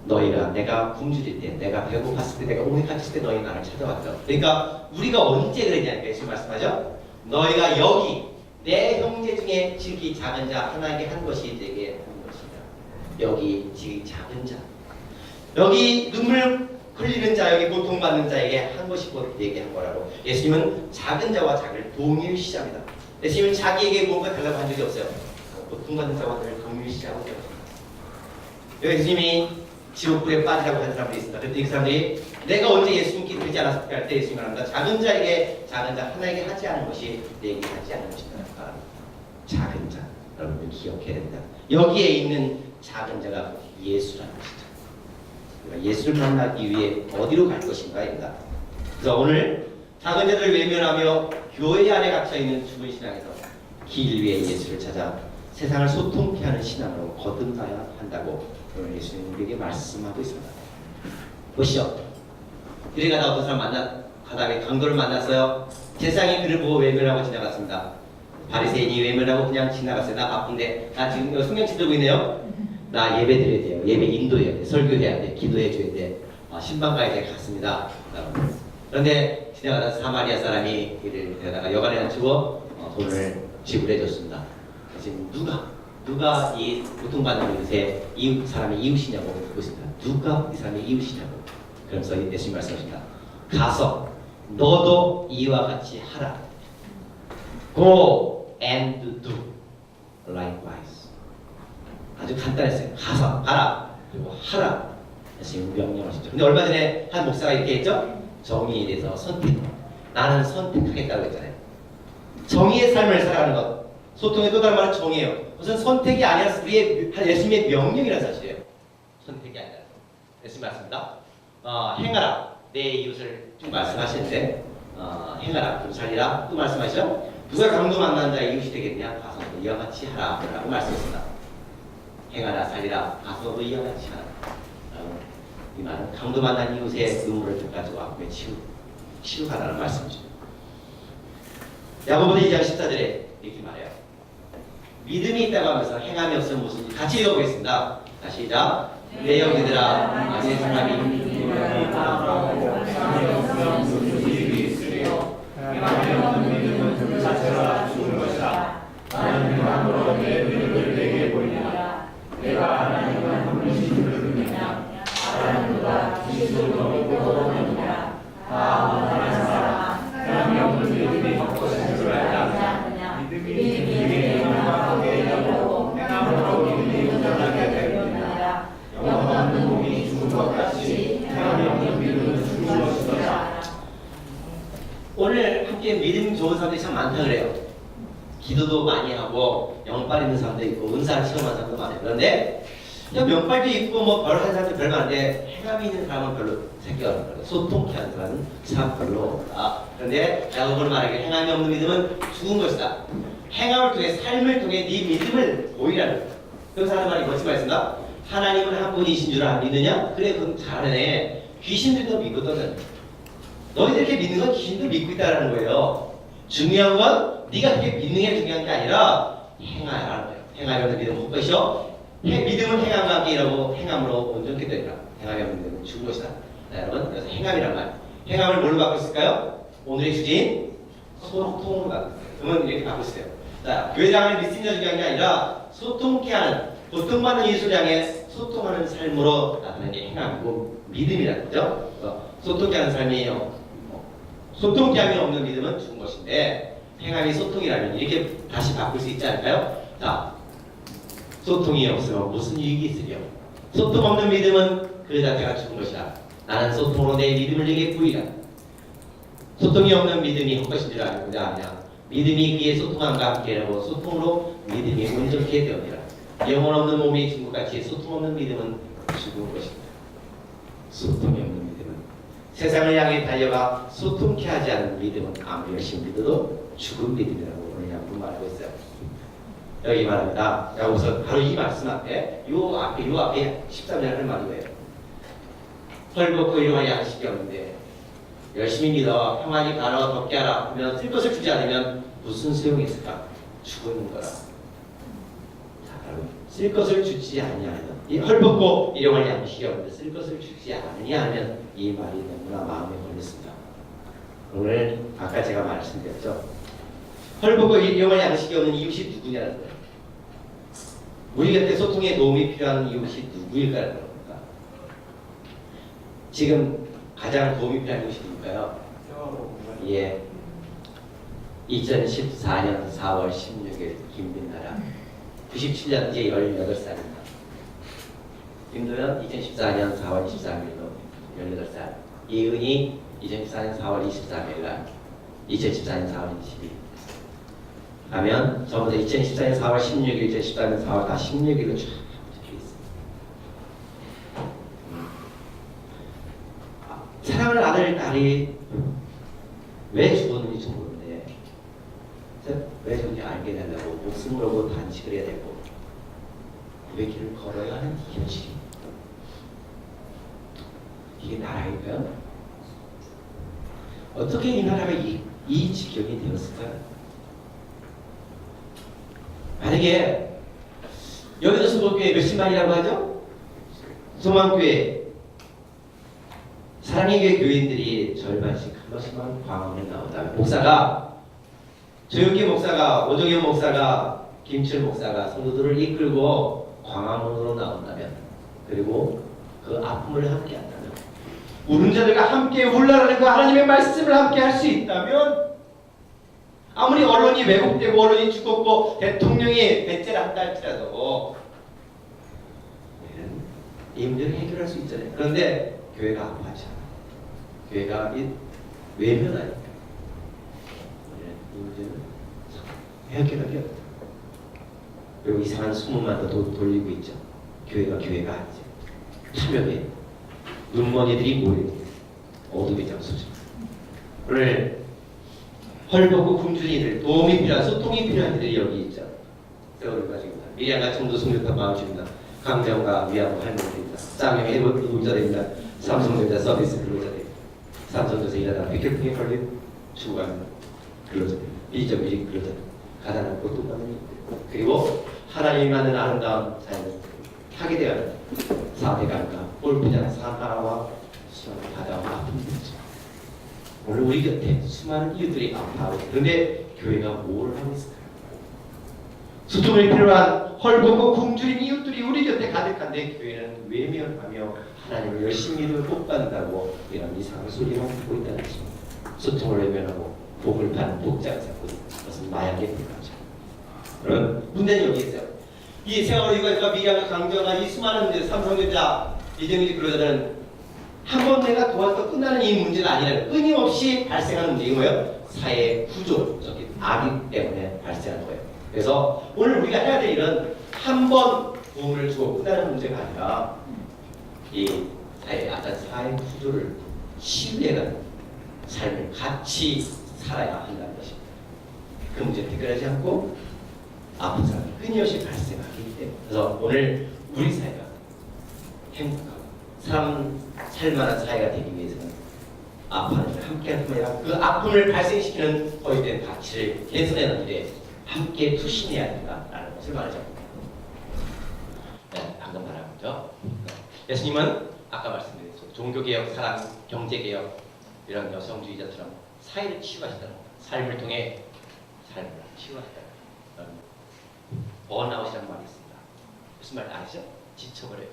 너희가 내가 굶주릴 때, 내가 배고팠을 때, 내가 오래 갇혔을 때 너희 나를 찾아왔죠. 그러니까 우리가 언제 그랬냐니까 예수님 말씀하죠. 너희가 여기 내 형제 중에 지극히 작은 자 하나에게 한 것이 내게 한 것이다. 여기 지극히 작은 자, 여기 눈물 흘리는 자, 여기 고통받는 자에게 한 것이 곧 내게 한 거라고. 예수님은 작은 자와 자기를 동일시합니다. 예수님은 자기에게 뭔가 달라고 한 적이 없어요. 고통받는 자와 늘 동일시하고 있어요. 예수님이 지옥불에 빠지라고 하는 사람들이 있습니다. 그때 이 사람들이 내가 언제 예수님께 되지 않았을까 할 때 예수님을 합니다. 작은 자에게, 작은 자 하나에게 하지 않은 것이 내게 하지 않은 것이다. 작은 자, 여러분 기억해야 됩니다. 여기에 있는 작은 자가 예수라는 것이죠. 우리가 예수를 만나기 위해 어디로 갈 것인가입니다. 그래서 오늘 작은 자들을 외면하며 교회 안에 갇혀있는 죽은 신앙에서 길 위에 예수를 찾아 세상을 소통케 하는 신앙으로 거듭나야 한다고 오늘 예수님 우리에게 말씀하고 있습니다. 보시죠. 길에 가다 어떤 사람 가다가 강도를 만났어요. 세상이 그를 보고 외면하고 지나갔습니다. 바리새인이 외면하고 그냥 지나갔어요. 나 바쁜데, 나 지금 성경책 들고 있네요. 나 예배 드려야 돼요. 예배 인도해야 돼. 설교해야 돼. 기도해 줘야 돼. 신방 가야 돼. 갔습니다. 그런데 지나가다 사마리아 사람이 이를 데려다가 여관에 앉히고 돈을 지불해 줬습니다. 지금 누가 이 고통받는 이웃의 사람이 이웃이냐고 묻고 있습니다. 누가 이 사람이 이웃이냐고. 그러면서 예수님 말씀하십니다. 가서 너도 이와 같이 하라. Go and do likewise. 아주 간단했어요. 가라. 그리고 하라. 예수님 명령하셨죠. 근데 얼마 전에 한 목사가 이렇게 했죠. 정의에 대해서 선택. 나는 선택하겠다고 했잖아요. 정의의 삶을 살아가는 것. 소통의 또 다른 말은 정의예요. 무슨 선택이 아니라 우리의 예수님의 명령이라는 사실이에요. 선택이 아니라. 예수님 말씀입니다. 행하라. 내 이웃을 쭉 말씀하시는데 행하라. 그럼 살리라. 또 말씀하시죠. 누가 강도 만난 자의 이웃이 되겠냐? 가서 이와 같이 하라. 라고 말씀했습니다. 행하라. 살리라. 가서 이와 같이 하라. 이 말은 강도 만난 이웃의 눈물을 닦아주고 아픔에 치유하라는 말씀이죠. 야고보서 2장 14절에 이렇게 말해요. 믿음이 있다고 하면서 행함이 없으면 무슨지 같이 읽어보겠습니다. 다시 시작. 내 형제들아 만일 사람이 오늘 함께 믿음 좋은 사람들이 참 많다 그래요. 기도도 많이 하고 영빨 있는 사람도 있고 은사를 체험하는 사람도 많아요. 그런데 명빨도 있고 뭐 별한 사람도 별로 많은데 행함이 있는 사람은 별로 생겨요. 소통케 하는 사람은 참 별로 없다. 그런데 야고보는 말하기를 행함이 없는 믿음은 죽은 것이다. 행함을 통해 삶을 통해 네 믿음을 보이라는 거예요. 그래서 하는 말이 멋진 말씀이다. 하나님은 한 분이신 줄 믿느냐? 그래 그건 잘하네. 귀신들도 믿고 떠드는 거예요. 너희들 이렇게 믿는 건 귀신도 믿고 있다는 거예요. 중요한 건 네가 그렇게 믿는 게 중요한 게 아니라 행하라는 거예요. 행하면 없는 믿음은 헛것이요. 믿음은 행함과 함께 일하고 행함으로 온전케 되리라. 행함이 없는 믿음은 죽은 것이다. 자, 여러분 그래서 행함이란 말. 행함을 뭘로 바꿀 수 있을까요? 오늘의 주제인 소통으로 바꿀 수 있어요. 그러면 이렇게 바꿀 수 있어요. 자, 교회장을 믿음자 중요한 게 아니라 소통케 하는 고통받는 예수를 향해 소통하는 삶으로 나타나는 게 행함이고 믿음이라는 거죠. 소통케 하는 삶이에요. 소통케 함이 없는 믿음은 죽은 것인데 행함이 소통이라면 이렇게 다시 바꿀 수 있지 않을까요? 자, 소통이 없으면 무슨 유익이 있으려? 소통 없는 믿음은 그 자체가 죽은 것이다. 나는 소통으로 내 믿음을 내게 부이라. 소통이 없는 믿음이 헛것인 줄 알고 아니냐. 믿음이 그의 소통함과 함께하고 소통으로 믿음이 온전케 되었니라. 영혼 없는 몸이 죽은 것 같이 소통 없는 믿음은 죽은 것입니다. 소통이 없는 믿음은 세상을 향해 달려가 소통케 하지 않는 믿음은 아무리 열심히 믿어도 죽은 믿음이라고 오늘 양분 말하고 있어요. 여기 말합니다. 야고보서 바로 이 말씀 앞에 요 앞에 13절 하는 말이 뭐예요? 헐벗고 일용할 양식이 없는데 열심히 믿어 평안히 가라 덮게 하라 하면 쓸 것을 주지 않으면 무슨 소용이 있을까? 죽은 거라. 자, 여러분 쓸 것을 주지 아니하면 이 헐벗고 일용할 양식이 없는데 쓸 것을 주지 않으냐면 이 말이 너무나 마음에 걸렸습니다. 오늘 아까 제가 말씀드렸죠. 헐벗고 일용할 양식이 없는 이웃이 누구냐는 거예요. 우리 곁에 소통에 도움이 필요한 이웃이 누구일까라는 겁니다. 지금 가장 도움이 필요한 이웃이 누굴까요? 예. 2014년 4월 16일 김민나라 97년 이제 18살입니다. 김도현 2014년 4월 23일로 18살. 이은희 2014년 4월 23일날 2014년 4월 22일. 가면 저부터 2014년 4월 16일, 2014년 4월 다 16일로 쫙 적혀 있습니다. 사랑하는 아들, 딸이 왜 죽었는지 좀 모르는데 왜 죽은지 알게 되려고 목숨을 걸고 단식을 해야 되고 왜 길을 걸어야 하는 현실이 이게 나라일까요? 어떻게 이 나라가 이 지경이 되었을까요? 만약에 여기서 소속교회 몇십만이라고 하죠? 소망교회 사랑의 교회 교인들이 절반씩 한 번씩만 광화문에 나온다면 목사가 조용기 목사가 오정현 목사가 김철 목사가 성도들을 이끌고 광화문으로 나온다면 그리고 그 아픔을 함께 한다면 우는 자들과 함께 울라라는 그 하나님의 말씀을 함께 할 수 있다면 아무리 언론이 왜곡되고 언론이 죽었고 대통령이 배째를 한다 할지라도 우리는 이 문제를 해결할 수 있잖아요. 그런데 교회가 아파하지 않아요. 교회가 외면하니까 우리는 이 문제는 해결하기 어렵다. 그리고 이상한 소문만 더 돌리고 있죠. 교회가 아니죠. 참여회 눈먼이들이 모이는 어둠의 장소죠. 오늘 헐벗고 굶주린 이들, 도움이 필요한 소통이 필요한 이들이 여기 있죠. 세월을 가지고 미량과 청도 성교탑 마음주입니다. 강정과 위안부 할머니입니다. 쌍용의 일본 노동자들입니다. 삼성전자 서비스 근로자들, 삼성전자 일하다가 백혈병에 걸린 죽어가는 근로자들, 비정규직 근로자들, 가난한 고통받는 이들, 그리고 하나님이 만든 아름다운 삶을 하게 되어는 사대강과 골프장 사하라와 수많은 바다와 아픈 이들이죠. 오늘 우리 곁에 수많은 이웃들이 아파하고, 그런데 교회가 뭘 하고 있을까요? 소통이 필요한 헐벗고 굶주린 이웃들이 우리 곁에 가득한데 교회는 외면하며 하나님을 열심히 믿으며 복받는다고 이런 이상한 소리만 듣고 있다는 것입니다. 소통을 외면하고 복을 파는 복장을 잡고 있는 것은 마약에 불과하죠. 그런 문제는 여기 있어요. 이 세월호 이과 미래학교 강조가 이 수많은 삼성전자 비정규직 근로자들은 한 번 내가 도와서 끝나는 이 문제가 아니라 끊임없이 발생하는 문제인 거예요. 사회 구조적인 악의 때문에 발생하는 거예요. 그래서 오늘 우리가 해야 될 일은 한 번 도움을 주고 끝나는 문제가 아니라 이 사회의 어떤 사회 구조를 신뢰하는 삶을 같이 살아야 한다는 것입니다. 그 문제를 해결하지 않고 아픈 사람이 끊임없이 발생하기 때문에, 그래서 오늘 우리 사회가 행복하고 살만한 사회가 되기 위해서는 아픔을 함께하는 뿐이라 그 아픔을 발생시키는 거짓된 가치를 개선하는 일에 함께 투신해야 된다라는 것을 말하죠. 네, 방금 말한 거죠. 예수님은 아까 말씀드린 종교개혁, 사랑, 경제개혁 이런 여성주의자처럼 사회를 치유하시다는 겁니다. 삶을 통해 삶을 치유하시다는 번아웃이라는 말이 있습니다. 무슨 말인지 아시죠? 지쳐버려요.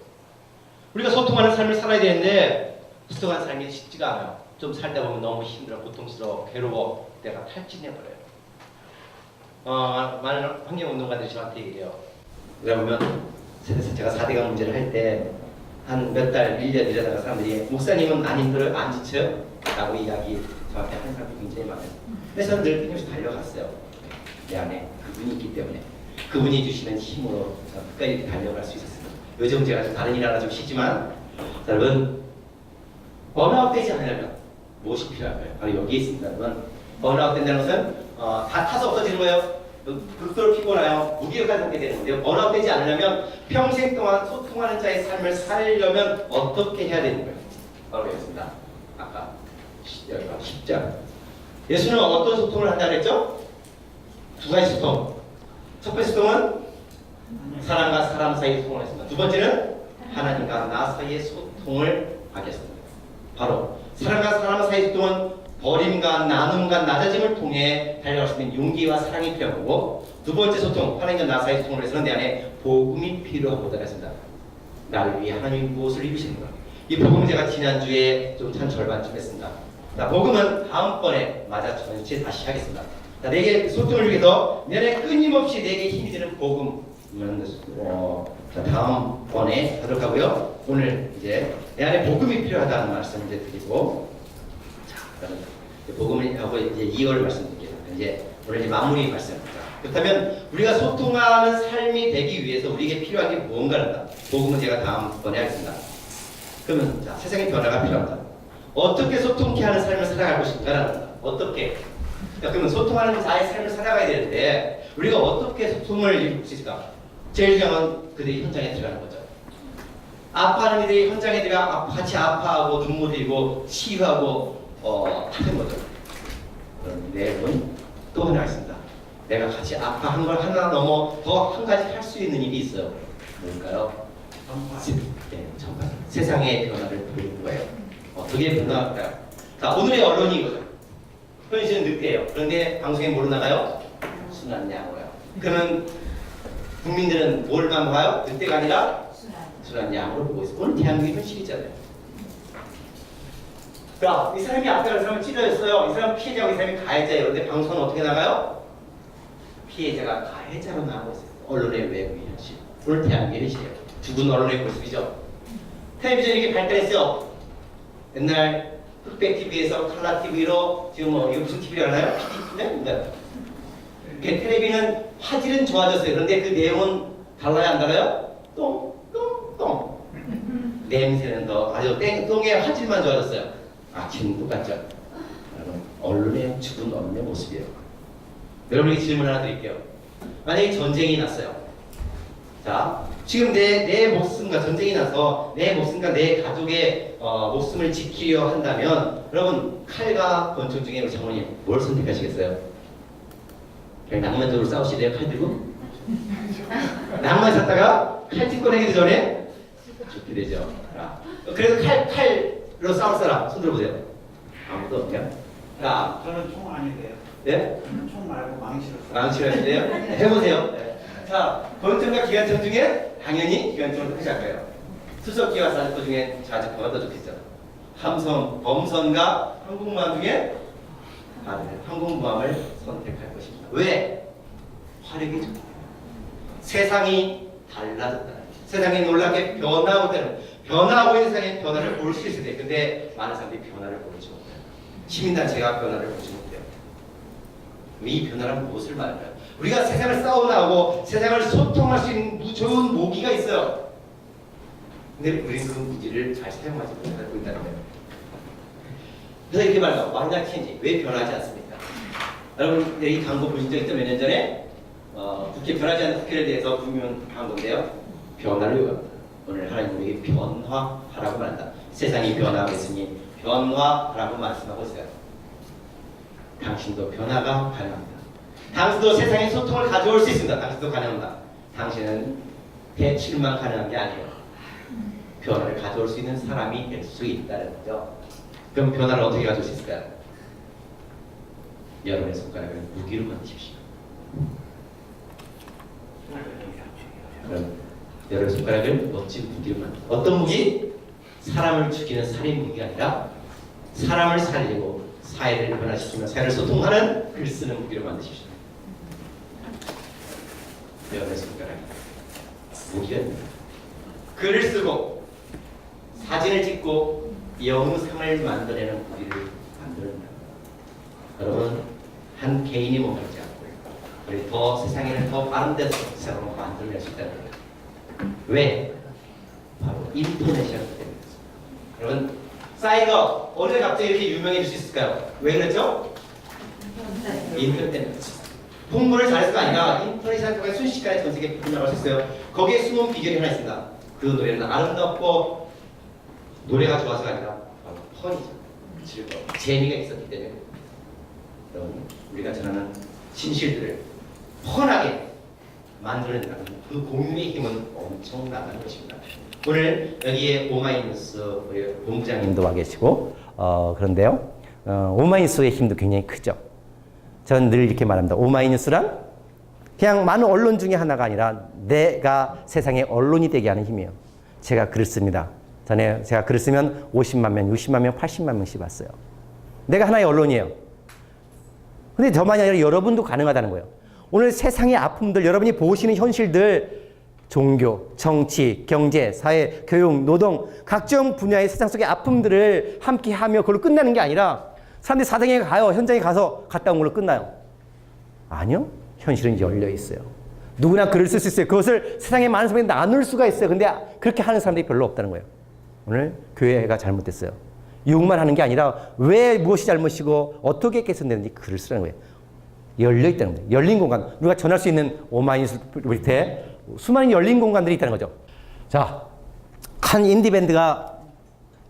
우리가 소통하는 삶을 살아야 되는데 소통하는 삶이 쉽지가 않아요. 좀 살다 보면 너무 힘들어, 고통스러워, 괴로워, 내가 탈진해버려요. 많은 환경운동가들이 저한테 얘기해요. 그러다 보면 제가 4대강 문제를 할 때 한 몇 달, 1년 이러다가 사람들이 목사님은 안 힘들어요? 안 지쳐요? 라고 이야기 저한테 하는 사람들이 굉장히 많아요. 그래서 저는 늘 끊임없이 달려갔어요. 내 안에 그분이 있기 때문에 그분이 주시는 힘으로 끝까지 달려갈 수 있었습니다. 요즘 제가 좀 다른 일 하나 좀 쉬지만 여러분 번아웃 되지 않으려면 무엇이 필요할까요? 바로 여기에 있습니다. 여러분 번아웃 된다는 것은 다 타서 없어지는 거예요. 극도로 피곤해요. 무기력한 상태 되는 건데요. 번아웃 되지 않으려면 평생 동안 소통하는 자의 삶을 살려면 어떻게 해야 되는 거예요? 바로 여기습니다. 아까 여기가 10장. 예수는 어떤 소통을 한다고 했죠? 두 가지 소통. 첫 번째 소통은 사람과 사람 사이의 소통을 했습니다. 두 번째는 하나님과 나 사이의 소통을 하겠습니다. 바로 사람과 사람 사이의 소통은 버림과 나눔과 낮아짐을 통해 달려갈 수 있는 용기와 사랑이 필요한 거고, 두 번째 소통, 하나님과 나 사이의 소통을 해서는 내 안에 복음이 필요한 거다 했습니다. 나를 위해 하나님이 무엇을 입으시는가. 이 복음은 제가 지난주에 좀 한 절반쯤 했습니다. 자, 복음은 다음번에 맞아 전체 다시 하겠습니다. 자, 내게 소통을 위해서 내 안에 끊임없이 내게 힘이 되는 복음, 다음번에 하도록 하고요. 오늘 이제 내 안에 복음이 필요하다는 말씀을 이제 드리고, 자, 그러면 복음을 하고 이제 2월 말씀드릴게요. 이제 오늘 이제 마무리 말씀입니다. 그렇다면 우리가 소통하는 삶이 되기 위해서 우리에게 필요한 게 무언가입니다. 복음은 제가 다음번에 하겠습니다. 그러면 자, 세상의 변화가 필요합니다. 어떻게 소통케 하는 삶을 살아갈 것인가라는 겁니다. 어떻게? 그러면 소통하는 자의 삶을 살아가야 되는데 우리가 어떻게 소통을 이룰 수 있을까? 제일 중요한 건 그들이 현장에 들어가는 거죠. 아파하는 이들이 현장에 들어가 같이 아파하고 눈물 흘리고 치유하고 하는 거죠. 그런 내용은 또 하나 있습니다. 내가 같이 아파한 걸 하나 넘어 더 한 가지 할 수 있는 일이 있어요. 뭘까요? 정말 세상의 변화를 보이는 거예요. 어떻게 변화할까요? 자, 오늘의 언론이 이거죠. 현실은 늑대예요. 그런데 방송에 뭐로 나가요? 순한 양으로요. 그러면 국민들은 뭘만 봐요? 늑대가 아니라 순한 양으로 보고 있어요. 오늘 대한민국의 현실이잖아요. 자, 이 사람이 앞에 가는 사람은 찔러졌어요. 이 사람 피해자고 이 사람이 가해자예요. 그런데 방송은 어떻게 나가요? 피해자가 가해자로 나오고 있어요. 언론의 외부의 현실. 오늘 대한민국의 현실이에요. 죽은 언론의 모습이죠. 텔레비전이 이렇게 발달했어요. 옛날 흑백 TV에서 칼라 TV로 지금 이거 무슨 TV라고 하나요? PD인데? 텔레비는 화질은 좋아졌어요. 그런데 그 내용은 달라요, 안 달라요? 똥. 냄새는 더 아주 똥의 화질만 좋아졌어요. 아침 똑같죠? 여러분, 언론의 죽은 언론의 모습이에요. 여러분에게 질문 하나 드릴게요. 만약에 전쟁이 났어요. 자, 지금 내 목숨과 전쟁이 나서 내 목숨과 내 가족의 목숨을 지키려 한다면 여러분 칼과 권총 중에 우리 장모님 뭘 선택하시겠어요? 그냥 낭만적으로 싸우시래요? 칼 들고? 낭만 찾다가 칼 짚고 내기도 전에 죽게 되죠. 자, 그래서 칼로 싸울 사람 손 들어보세요. 아무도 없냐? 자, 저는 총 아닌데요. 네? 총 말고 망치로 써. 망치를 하시네요. 해보세요. 네. 자, 권총과 기관총 중에 당연히 기관총을 택할 거예요. 수석기와 사직도 중에 자직도가 더 좋겠죠. 범선과 항공모함 중에 항공모함을 선택할 것입니다. 왜? 화력이 좋다. 세상이 달라졌다. 세상이 놀랍게 변하고 있다는 변화하고 있는 세상에 변화를 볼 수 있을 때 근데 많은 사람들이 변화를 보지 못해요. 시민단체가 변화를 보지 못해요. 이 변화란 무엇을 말할까요? 우리가 세상을 싸워나가고 세상을 소통할 수 있는 좋은 모기가 있어요. 근데 우리는 그 무기를 잘 사용하지 못하고 있다는 거예요. 그래서 이렇게 말해요. 완전 체인지 왜 변하지 않습니까? 여러분 이 광고 보신 적 있죠? 몇 년 전에 국회 변하지 않는 국회에 대해서 분명한 건데요. 변화를 요구합니다. 오늘 하나님 우리에게 변화하라고 말한다. 세상이 변화하고 있으니 변화하라고 말씀하고 있어요. 당신도 변화가 가능합니다. 당신도 세상에 소통을 가져올 수 있습니다. 당신도 가능합니다. 당신은 대출만 가능한 게 아니에요. 변화를 가져올 수 있는 사람이 될 수 있다는 거죠. 그럼 변화를 어떻게 가져올 수 있을까요? 여러분의 손가락을 무기로 만드십시오. 그럼 여러분의 손가락을 멋진 무기로 만드십시오. 어떤 무기? 사람을 죽이는 살인 무기가 아니라 사람을 살리고 사회를 변화시키며 사회를 소통하는 글 쓰는 무기로 만드십시오. 여러분의 손가락이 무기가 글을 쓰고 사진을 찍고 영상을 만들어내는 무기를 만들어낸다. 여러분 한 개인이 머무르지 않고 우리 더 세상에는 더 빠른 데서 세상으로 만들어낼 수 있다는 거예요. 왜? 바로 인터넷이라는 때문에. 여러분 싸이가 어느 갑자기 이렇게 유명해질 수 있을까요? 왜 그랬죠? 인터넷 때문에. 홍보를 잘해서가 아니라 인터넷을 통해 순식간에 전 세계에 퍼져나갈 수 있어요. 거기에 숨은 비결이 하나 있습니다. 그 노래는 아름답고 노래가 좋아서가 아니라 바로 펀이죠. 즐거워. 재미가 있었기 때문에. 여러분 우리가 전하는 진실들을 펀하게 만들어낸다는 그 공유의 힘은 엄청나다는 것입니다. 오늘 여기에 오마이뉴스 우리 본부장님도 와 계시고 그런데요. 오마이뉴스의 힘도 굉장히 크죠. 저는 늘 이렇게 말합니다. 오마이뉴스란 그냥 많은 언론 중에 하나가 아니라 내가 세상의 언론이 되게 하는 힘이에요. 제가 글을 씁니다. 전에 제가 글을 쓰면 50만 명, 60만 명, 80만 명씩 봤어요. 내가 하나의 언론이에요. 근데 저만이 아니라 여러분도 가능하다는 거예요. 오늘 세상의 아픔들, 여러분이 보시는 현실들, 종교, 정치, 경제, 사회, 교육, 노동, 각종 분야의 세상 속의 아픔들을 함께 하며 그걸로 끝나는 게 아니라 사람들이 사당에 가요. 현장에 가서 갔다 온 걸로 끝나요. 아니요. 현실은 열려 있어요. 누구나 글을 쓸 수 있어요. 그것을 세상에 많은 사람이 나눌 수가 있어요. 근데 그렇게 하는 사람들이 별로 없다는 거예요. 오늘 교회가 잘못됐어요. 욕만 하는 게 아니라 왜 무엇이 잘못이고 어떻게 개선되는지 글을 쓰라는 거예요. 열려 있다는 거예요. 열린 공간. 우리가 전할 수 있는 오마이뉴스 밑에 수많은 열린 공간들이 있다는 거죠. 자, 한 인디밴드가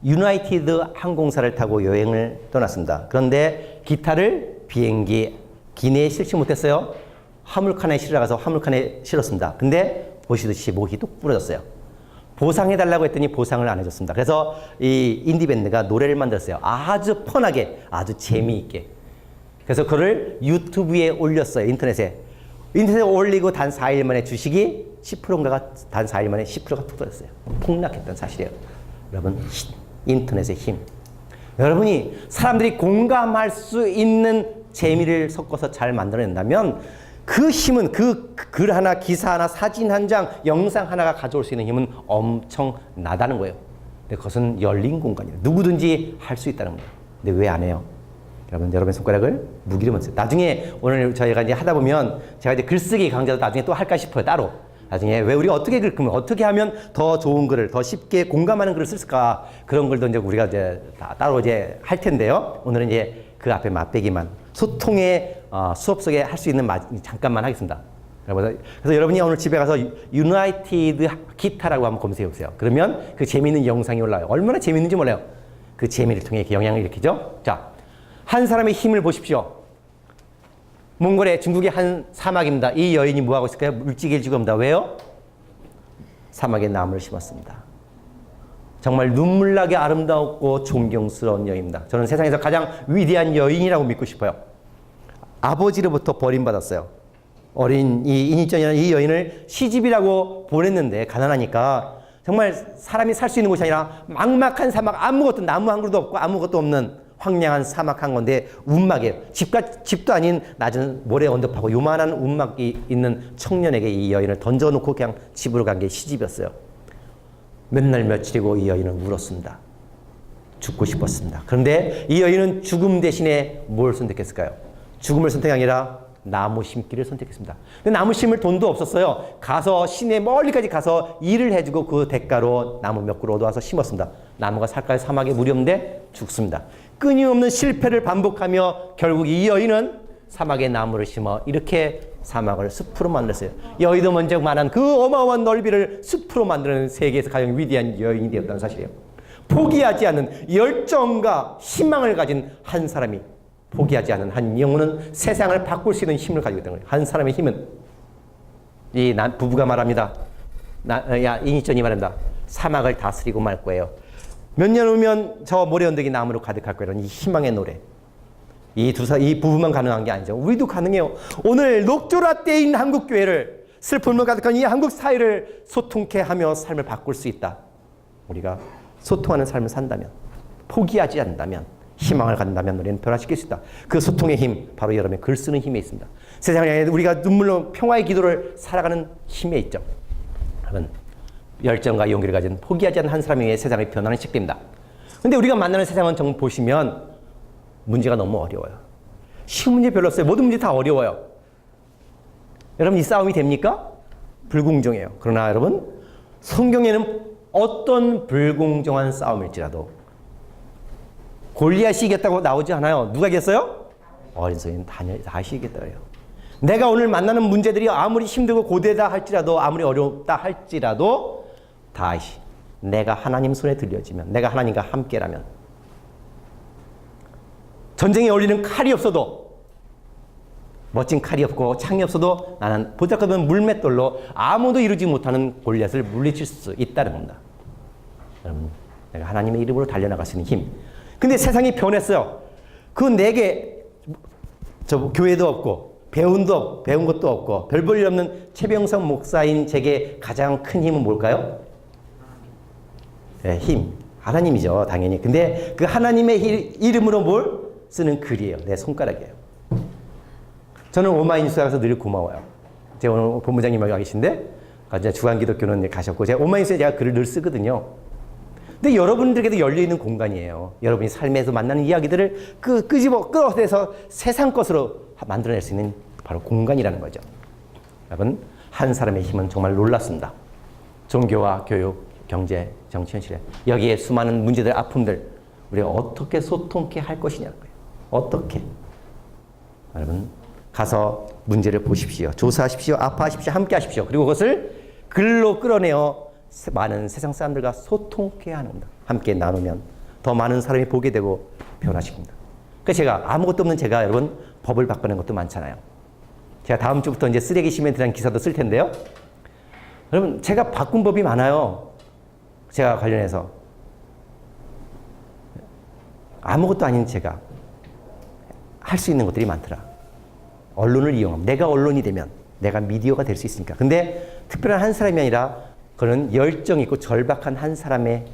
유나이티드 항공사를 타고 여행을 떠났습니다. 그런데 기타를 비행기 기내에 실지 못했어요. 화물칸에 실어 가서 화물칸에 실었습니다. 근데 보시듯이 목이 뚝 부러졌어요. 보상해달라고 했더니 보상을 안 해줬습니다. 그래서 이 인디밴드가 노래를 만들었어요. 아주 펀하게, 아주 재미있게. 그래서 그걸 유튜브에 올렸어요. 인터넷에 올리고 단 4일 만에 주식이 10%인가가 단 4일 만에 10%가 툭 떨어졌어요. 폭락했던 사실이에요. 여러분, 인터넷의 힘. 여러분이 사람들이 공감할 수 있는 재미를 섞어서 잘 만들어낸다면 그 힘은 그 글 하나, 기사 하나, 사진 한 장, 영상 하나가 가져올 수 있는 힘은 엄청나다는 거예요. 근데 그것은 열린 공간이에요. 누구든지 할 수 있다는 거예요. 근데 왜 안 해요? 여러분의 손가락을 무기로 만드세요. 나중에 오늘 저희가 이제 하다 보면 제가 이제 글쓰기 강좌도 나중에 또 할까 싶어요. 따로. 나중에 왜 우리가 어떻게 글쓰면 어떻게 하면 더 좋은 글을 더 쉽게 공감하는 글을 쓸까 그런 글도 이제 우리가 이제 따로 이제 할 텐데요. 오늘은 이제 그 앞에 맛배기만 소통의 수업 속에 할 수 있는 잠깐만 하겠습니다. 그래서 여러분이 오늘 집에 가서 유나이티드 기타라고 한번 검색해 보세요. 그러면 그 재미있는 영상이 올라와요. 얼마나 재미있는지 몰라요. 그 재미를 통해 이렇게 영향을 일으키죠. 자, 한 사람의 힘을 보십시오. 몽골의 중국의 한 사막입니다. 이 여인이 뭐하고 있을까요? 물지개를 지고 옵니다. 왜요? 사막에 나무를 심었습니다. 정말 눈물나게 아름다웠고 존경스러운 여인입니다. 저는 세상에서 가장 위대한 여인이라고 믿고 싶어요. 아버지로부터 버림받았어요. 어린 이 인위전이라는 이 여인을 시집이라고 보냈는데 가난하니까 정말 사람이 살 수 있는 곳이 아니라 막막한 사막, 아무것도 나무 한 그루도 없고 아무것도 없는 황량한 사막 한 건데 움막이에요. 집도 아닌 낮은 모래 언덕하고 요만한 움막이 있는 청년에게 이 여인을 던져놓고 그냥 집으로 간 게 시집이었어요. 몇 날 며칠이고 이 여인은 울었습니다. 죽고 싶었습니다. 그런데 이 여인은 죽음 대신에 뭘 선택했을까요? 죽음을 선택이 아니라 나무 심기를 선택했습니다. 근데 나무 심을 돈도 없었어요. 가서 시내 멀리까지 가서 일을 해주고 그 대가로 나무 몇 그루 얻어와서 심었습니다. 나무가 살까요? 사막에 물이 없는데 죽습니다. 끊임없는 실패를 반복하며 결국 이 여인은 사막에 나무를 심어 이렇게 사막을 숲으로 만들었어요. 여의도 먼저 말한 그 어마어마한 넓이를 숲으로 만드는 세계에서 가장 위대한 여인이 되었다는 사실이에요. 포기하지 않는 열정과 희망을 가진 한 사람이, 포기하지 않는 한 영혼은 세상을 바꿀 수 있는 힘을 가지고 있다는 거예요. 한 사람의 힘은, 이 부부가 말합니다. 이니전이 말합니다. 사막을 다스리고 말 거예요. 몇 년 후면 저 모래 언덕이 나무로 가득할 거라는 이 희망의 노래. 이 부부만 가능한 게 아니죠. 우리도 가능해요. 오늘 녹조라 때인 한국 교회를, 슬픔으로 가득한 이 한국 사회를 소통케 하며 삶을 바꿀 수 있다. 우리가 소통하는 삶을 산다면, 포기하지 않는다면, 희망을 갖는다면 우리는 변화시킬 수 있다. 그 소통의 힘, 바로 여러분의 글 쓰는 힘에 있습니다. 세상을 향해 우리가 눈물로 평화의 기도를 살아가는 힘에 있죠. 여러분, 열정과 용기를 가진 포기하지 않는 한 사람에 의해 세상이 변화는 시작됩니다. 근데 우리가 만나는 세상은 정말 보시면 문제가 너무 어려워요. 쉬운 문제 별로 없어요. 모든 문제 다 어려워요. 여러분, 이 싸움이 됩니까? 불공정해요. 그러나 여러분, 성경에는 어떤 불공정한 싸움일지라도 골리앗이 이겼다고 나오지 않아요. 누가 이겼어요? 어린 소리는 다시 이겼다 그래요. 내가 오늘 만나는 문제들이 아무리 힘들고 고되다 할지라도, 아무리 어렵다 할지라도 다시 내가 하나님 손에 들려지면, 내가 하나님과 함께라면, 전쟁에 어울리는 칼이 없어도, 멋진 칼이 없고 창이 없어도 나는 보잘것없는 물맷돌로 아무도 이루지 못하는 골리앗을 물리칠 수 있다는 겁니다. 여러분, 내가 하나님의 이름으로 달려나갈 수 있는 힘. 근데 세상이 변했어요. 그 내게 교회도 없고 배운 것도 없고 별 볼 일 없는 최병성 목사인 제게 가장 큰 힘은 뭘까요? 네, 힘. 하나님이죠, 당연히. 근데 그 하나님의 이름으로 뭘 쓰는 글이에요. 내 손가락이에요. 저는 오마이뉴스에 가서 늘 고마워요. 제가 오늘 본부장님 여기 계신데, 주간기독교는 가셨고, 제가 오마이뉴스에 제가 글을 늘 쓰거든요. 근데 여러분들에게도 열려있는 공간이에요. 여러분이 삶에서 만나는 이야기들을 끌어내서 세상 것으로 만들어낼 수 있는 바로 공간이라는 거죠. 여러분, 한 사람의 힘은 정말 놀랍습니다. 종교와 교육, 경제, 정치, 현실에 여기에 수많은 문제들, 아픔들, 우리가 어떻게 소통케 할 것이냐는 거예요. 어떻게? 여러분, 가서 문제를 보십시오. 조사하십시오. 아파하십시오. 함께 하십시오. 그리고 그것을 글로 끌어내어 많은 세상 사람들과 소통케 하는 겁니다. 함께 나누면 더 많은 사람이 보게 되고 변화시킵니다. 그러니까 제가 아무것도 없는 제가 여러분 법을 바꾸는 것도 많잖아요. 제가 다음 주부터 이제 쓰레기 시멘트라는 기사도 쓸 텐데요. 여러분, 제가 바꾼 법이 많아요. 제가 관련해서 아무것도 아닌 제가 할 수 있는 것들이 많더라. 언론을 이용하면, 내가 언론이 되면 내가 미디어가 될 수 있으니까. 근데 특별한 한 사람이 아니라 그런 열정 있고 절박한 한 사람의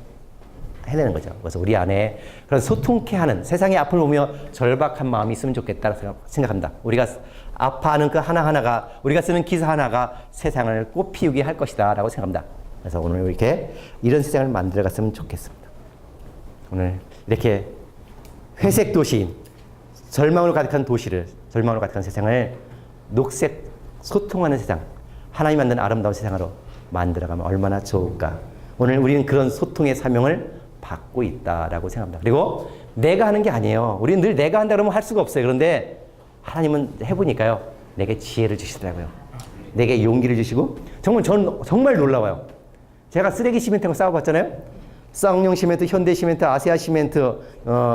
해내는 거죠. 그래서 우리 안에 그런 소통케 하는, 세상의 아픔을 보며 절박한 마음이 있으면 좋겠다고 생각합니다. 우리가 아파하는 그 하나하나가, 우리가 쓰는 기사 하나가 세상을 꽃피우게 할 것이다 라고 생각합니다. 그래서 오늘 이렇게 이런 세상을 만들어갔으면 좋겠습니다. 오늘 이렇게 회색 도시, 절망으로 가득한 도시를, 절망으로 가득한 세상을 녹색 소통하는 세상, 하나님 만든 아름다운 세상으로 만들어가면 얼마나 좋을까. 오늘 우리는 그런 소통의 사명을 받고 있다라고 생각합니다. 그리고 내가 하는 게 아니에요. 우리는 늘 내가 한다 그러면 할 수가 없어요. 그런데 하나님은 해보니까요, 내게 지혜를 주시더라고요. 내게 용기를 주시고 정말 전 정말 놀라워요. 제가 쓰레기 시멘트하고 싸워봤잖아요. 쌍용 시멘트, 현대 시멘트, 아세아 시멘트,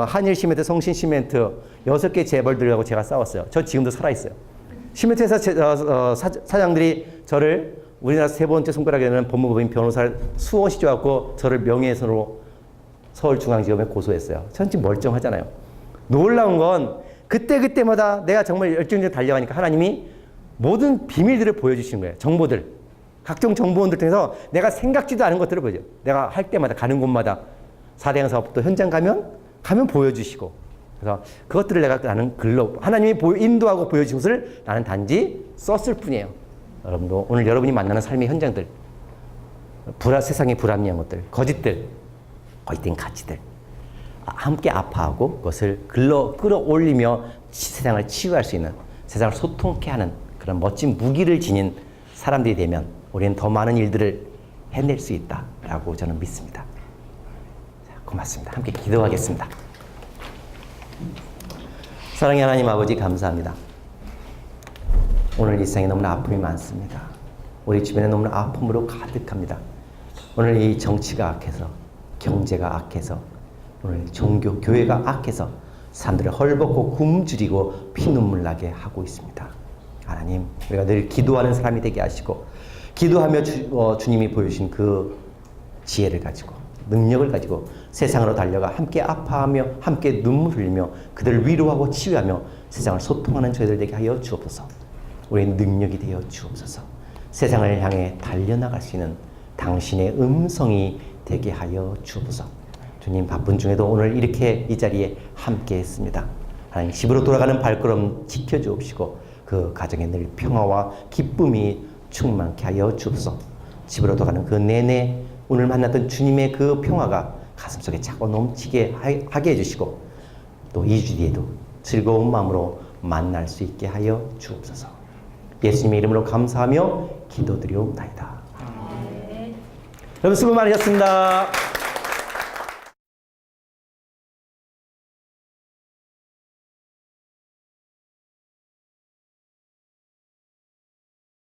한일 시멘트, 성신 시멘트 6개 재벌들하고 제가 싸웠어요. 저 지금도 살아있어요. 시멘트 회사 사장들이 저를 우리나라 3번째 손가락에는 법무법인 변호사를 수없이 줘갖고 저를 명예훼손으로 서울중앙지검에 고소했어요. 전 지금 멀쩡하잖아요. 놀라운 건 그때마다 내가 정말 열정적으로 달려가니까 하나님이 모든 비밀들을 보여주시는 거예요. 정보들. 각종 정보원들 통해서 내가 생각지도 않은 것들을 보여줘요. 내가 할 때마다 가는 곳마다 4대강 사업부터 현장 가면 보여주시고 그래서 그것들을 나는 글로 하나님이 인도하고 보여주신 것을 나는 단지 썼을 뿐이에요. 여러분도 오늘 여러분이 만나는 삶의 현장들 세상의 불합리한 것들 거짓된 가치들 함께 아파하고 그것을 글로 끌어올리며 세상을 치유할 수 있는 세상을 소통케 하는 그런 멋진 무기를 지닌 사람들이 되면 우리는 더 많은 일들을 해낼 수 있다라고 저는 믿습니다. 자, 고맙습니다. 함께 기도하겠습니다. 사랑의 하나님 아버지 감사합니다. 오늘 이 세상에 너무나 아픔이 많습니다. 우리 주변에 너무나 아픔으로 가득합니다. 오늘 이 정치가 악해서 경제가 악해서 오늘 종교, 교회가 악해서 사람들을 헐벗고 굶주리고 피눈물 나게 하고 있습니다. 하나님, 우리가 늘 기도하는 사람이 되게 하시고 기도하며 주님이 보여주신 그 지혜를 가지고 능력을 가지고 세상으로 달려가 함께 아파하며 함께 눈물 흘리며 그들을 위로하고 치유하며 세상을 소통하는 저희들 되게 하여 주옵소서. 우리의 능력이 되어 주옵소서. 세상을 향해 달려나갈 수 있는 당신의 음성이 되게 하여 주옵소서. 주님 바쁜 중에도 오늘 이렇게 이 자리에 함께 했습니다. 하나님 집으로 돌아가는 발걸음 지켜주옵시고 그 가정에 늘 평화와 기쁨이 충만케 하여 주옵소서. 집으로 돌아가는 그 내내 오늘 만났던 주님의 그 평화가 가슴속에 차고 넘치게 하게 해주시고 또 2주 뒤에도 즐거운 마음으로 만날 수 있게 하여 주옵소서. 예수님의 이름으로 감사하며 기도드리옵나이다. 여러분 수고 많으셨습니다.